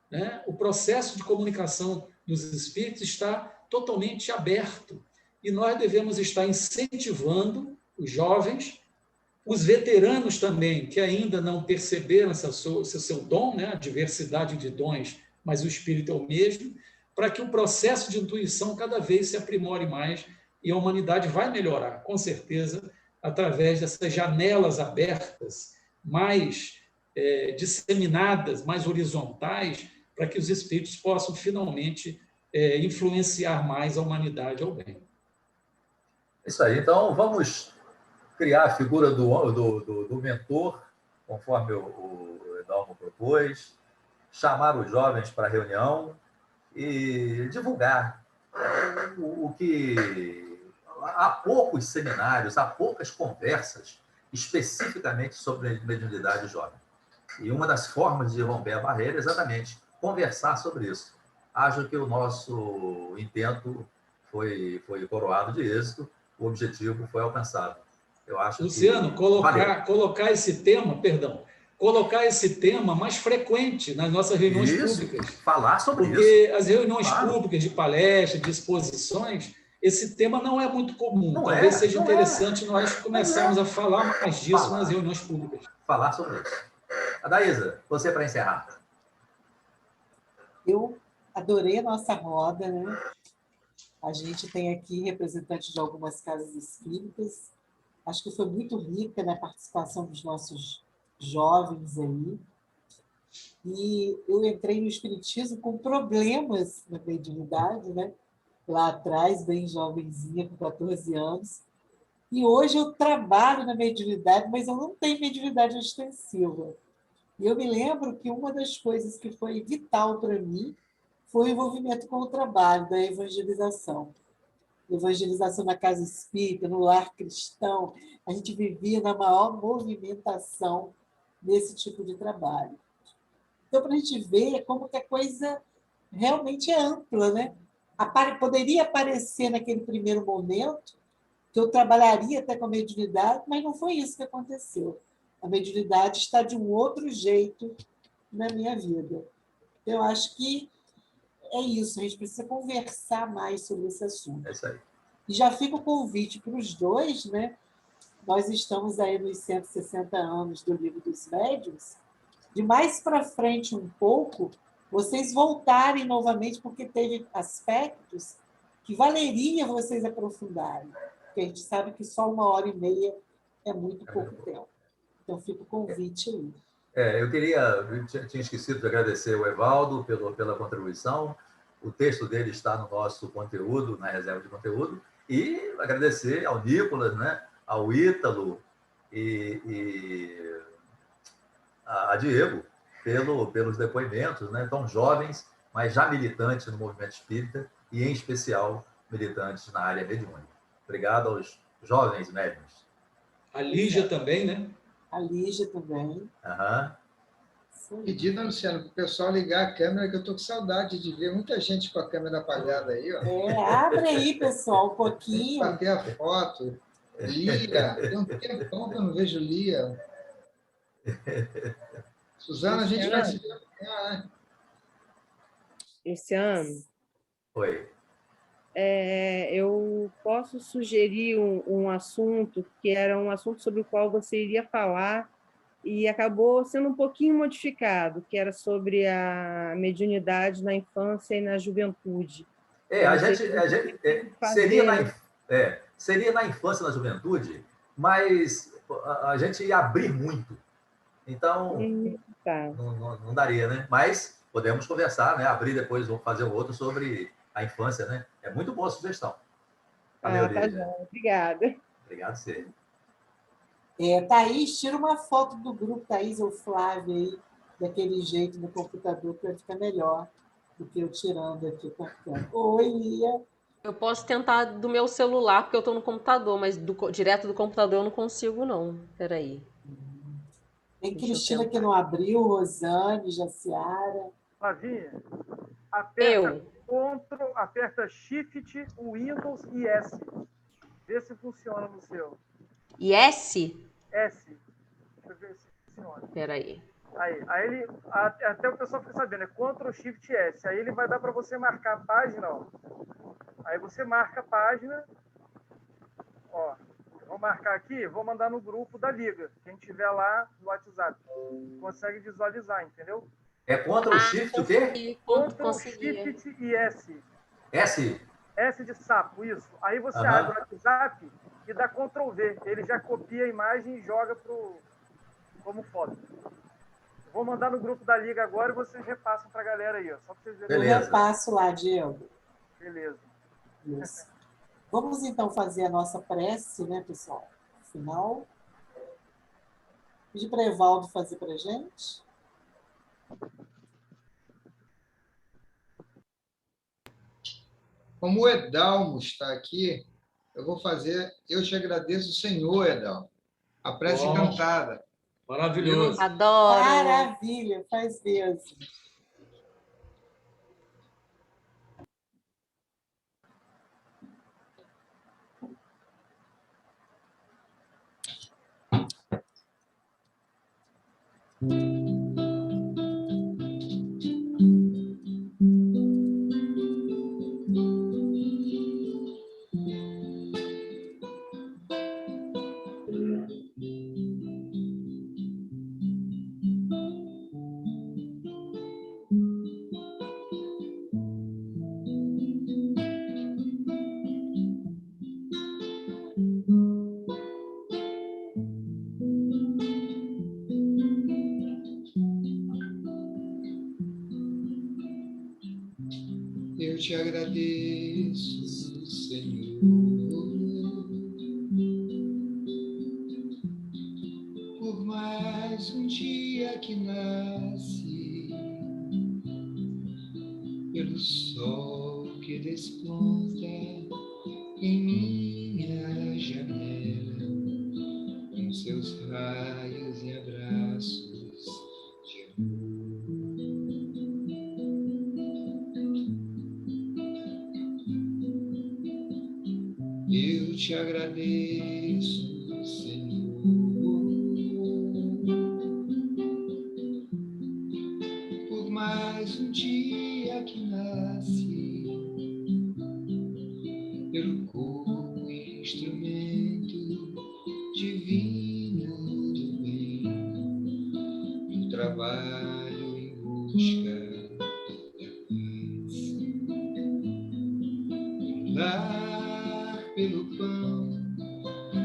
Né? O processo de comunicação dos espíritos está totalmente aberto. E nós devemos estar incentivando os jovens, os veteranos também, que ainda não perceberam esse seu dom, né? A diversidade de dons, mas o espírito é o mesmo, para que o processo de intuição cada vez se aprimore mais e a humanidade vai melhorar, com certeza, através dessas janelas abertas, mais disseminadas, mais horizontais, para que os espíritos possam finalmente influenciar mais a humanidade ao bem. Isso aí. Então, vamos criar a figura do mentor, conforme o Edalmo propôs, chamar os jovens para a reunião e divulgar o que... Há poucos seminários, há poucas conversas especificamente sobre mediunidade jovem. E uma das formas de romper a barreira é exatamente conversar sobre isso. Acho que o nosso intento foi coroado de êxito, o objetivo foi alcançado. Eu acho Luciano, colocar esse tema mais frequente nas nossas reuniões públicas. Falar sobre isso. Porque as reuniões públicas de palestra, de exposições, esse tema não é muito comum. Talvez seja interessante nós começarmos a falar mais disso nas reuniões públicas. Falar sobre isso. Adaísa, você para encerrar. Eu adorei a nossa roda, né? A gente tem aqui representantes de algumas casas espíritas. Acho que foi muito rica, né, a participação dos nossos jovens aí. E eu entrei no espiritismo com problemas na mediunidade, né? Lá atrás, bem jovenzinha, com 14 anos. E hoje eu trabalho na mediunidade, mas eu não tenho mediunidade ostensiva. E eu me lembro que uma das coisas que foi vital para mim foi o envolvimento com o trabalho da evangelização. Evangelização na casa espírita, no lar cristão. A gente vivia na maior movimentação desse tipo de trabalho. Então, para a gente ver como que a coisa realmente é ampla, né? Poderia parecer naquele primeiro momento que eu trabalharia até com a mediunidade, mas não foi isso que aconteceu. A mediunidade está de um outro jeito na minha vida. Eu acho que é isso, a gente precisa conversar mais sobre esse assunto. É isso aí. E já fica o convite para os dois, né? Nós estamos aí nos 160 anos do Livro dos Médiuns, de mais para frente um pouco, vocês voltarem novamente, porque teve aspectos que valeria vocês aprofundarem, porque a gente sabe que só 1h30 é muito pouco tempo. Então, fica o convite aí. Eu tinha esquecido de agradecer ao Evaldo pela contribuição. O texto dele está no nosso conteúdo, na reserva de conteúdo, e agradecer ao Nicolas, né, ao Ítalo e a Diego pelos depoimentos, né, tão jovens, mas já militantes no movimento espírita e, em especial, militantes na área mediúnica. Obrigado aos jovens médiuns. A Lígia também, né? A Lígia também. Uhum. Pedida, Luciano, para o pessoal ligar a câmera, que eu estou com saudade de ver muita gente com a câmera apagada aí. Ó. Abre aí, pessoal, um pouquinho. Bater a foto. Lia, tem um tempão que eu não vejo Lia. Suzana, a gente vai se ver amanhã, né? Esse ano. Oi. Eu posso sugerir um assunto que era um assunto sobre o qual você iria falar e acabou sendo um pouquinho modificado, que era sobre a mediunidade na infância e na juventude. Seria na infância e na juventude, mas a gente ia abrir muito. Então, tá. não daria, né? Mas podemos conversar, né? Abrir depois, vamos fazer um outro sobre a infância, né? É muito boa a sugestão. Valeu, tá bom. Obrigada. Obrigado, você. Thaís, tira uma foto do grupo, Thaís ou Flávia, aí, daquele jeito no computador, que vai ficar melhor do que eu tirando aqui com a câmera. Oi, Lia. Eu posso tentar do meu celular, porque eu estou no computador, mas direto do computador eu não consigo, não. Peraí. Tem Cristina que não abriu, Rosane, Jaciara. Flavinha, aperta Shift, Windows e S. Vê se funciona no seu. E S? S. Deixa eu ver se funciona. Peraí. Aí ele, até o pessoal fica sabendo, é Ctrl Shift S. Aí ele vai dar para você marcar a página, ó. Aí você marca a página, ó. Vou marcar aqui, vou mandar no grupo da Liga. Quem tiver lá no WhatsApp consegue visualizar, entendeu? É Ctrl Shift o quê? Ctrl Shift e S. S? S de sapo, isso. Aí você abre o WhatsApp e dá Ctrl V. Ele já copia a imagem e joga como foto. Vou mandar no grupo da Liga agora e vocês repassam para a galera aí, ó. Só para vocês verem. Eu repasso lá, Diego. Beleza. Isso. Vamos, então, fazer a nossa prece, né, pessoal? Final. Pedir para Evaldo fazer para a gente. Como o Edalmo está aqui, eu vou fazer Eu Te Agradeço, Senhor, Edalmo. A prece cantada. Maravilhoso. Adoro. Maravilha, faz mesmo. Eu te agradeço, Senhor, por mais um dia que nasce, pelo sol que desponta em minha janela, com seus raios e abraços de amor. Eu te agradeço, Senhor, por mais um dia que nasce, pelo corpo instrumento divino do bem, do trabalho em busca da paz, pelo pão,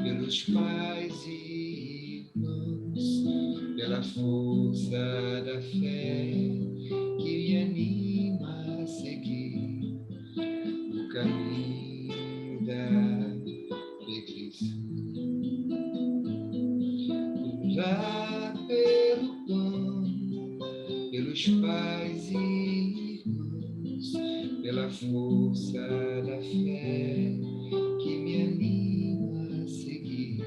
pelos pais e irmãos, pela força da fé que me anima a seguir o caminho da perfeição. Lá pelo pão, pelos pais e irmãos, pela força da fé que me anima a seguir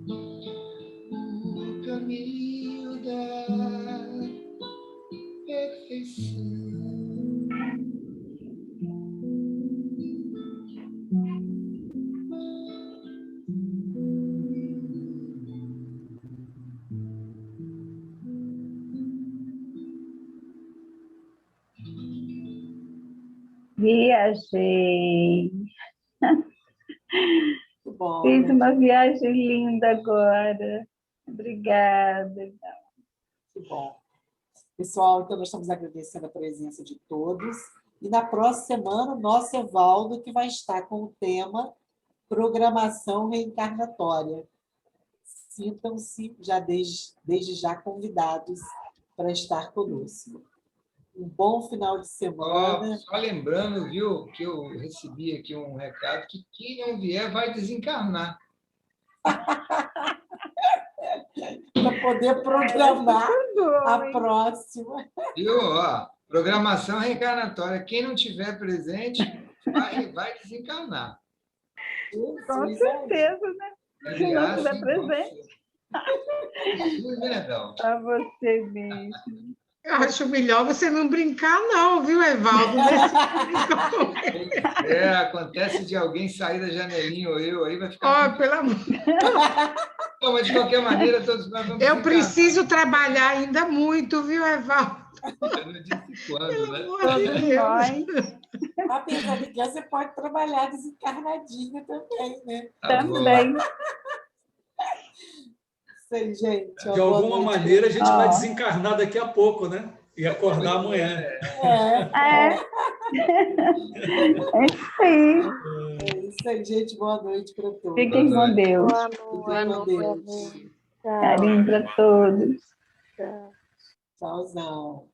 o caminho da Viajei. Muito bom. Fiz uma viagem linda agora. Obrigada. Que bom. Pessoal, então nós estamos agradecendo a presença de todos. E na próxima semana, o nosso Evaldo, que vai estar com o tema Programação Reencarnatória. Sintam-se já desde já convidados para estar conosco. Um bom final de semana. Só lembrando, viu, que eu recebi aqui um recado que quem não vier vai desencarnar. Para poder programar a próxima. Viu? Ó, programação reencarnatória. Quem não tiver presente vai desencarnar. Com certeza, né? Se não estiver presente. Para você mesmo. Eu acho melhor você não brincar, não, viu, Evaldo? Acontece de alguém sair da janelinha ou eu, aí vai ficar... Pelo amor... Não, mas de qualquer maneira, todos nós vamos Eu preciso trabalhar ainda muito, viu, Evaldo? Eu não disse quando, né? Apesar de que você pode trabalhar desencarnadinha também, né? Também. Sei, gente. De alguma maneira, a gente vai desencarnar daqui a pouco, né? E acordar amanhã. É isso aí. É isso aí, gente. Boa noite para todos. Fiquem com Deus. Boa noite. Carinho para todos. Tchauzão.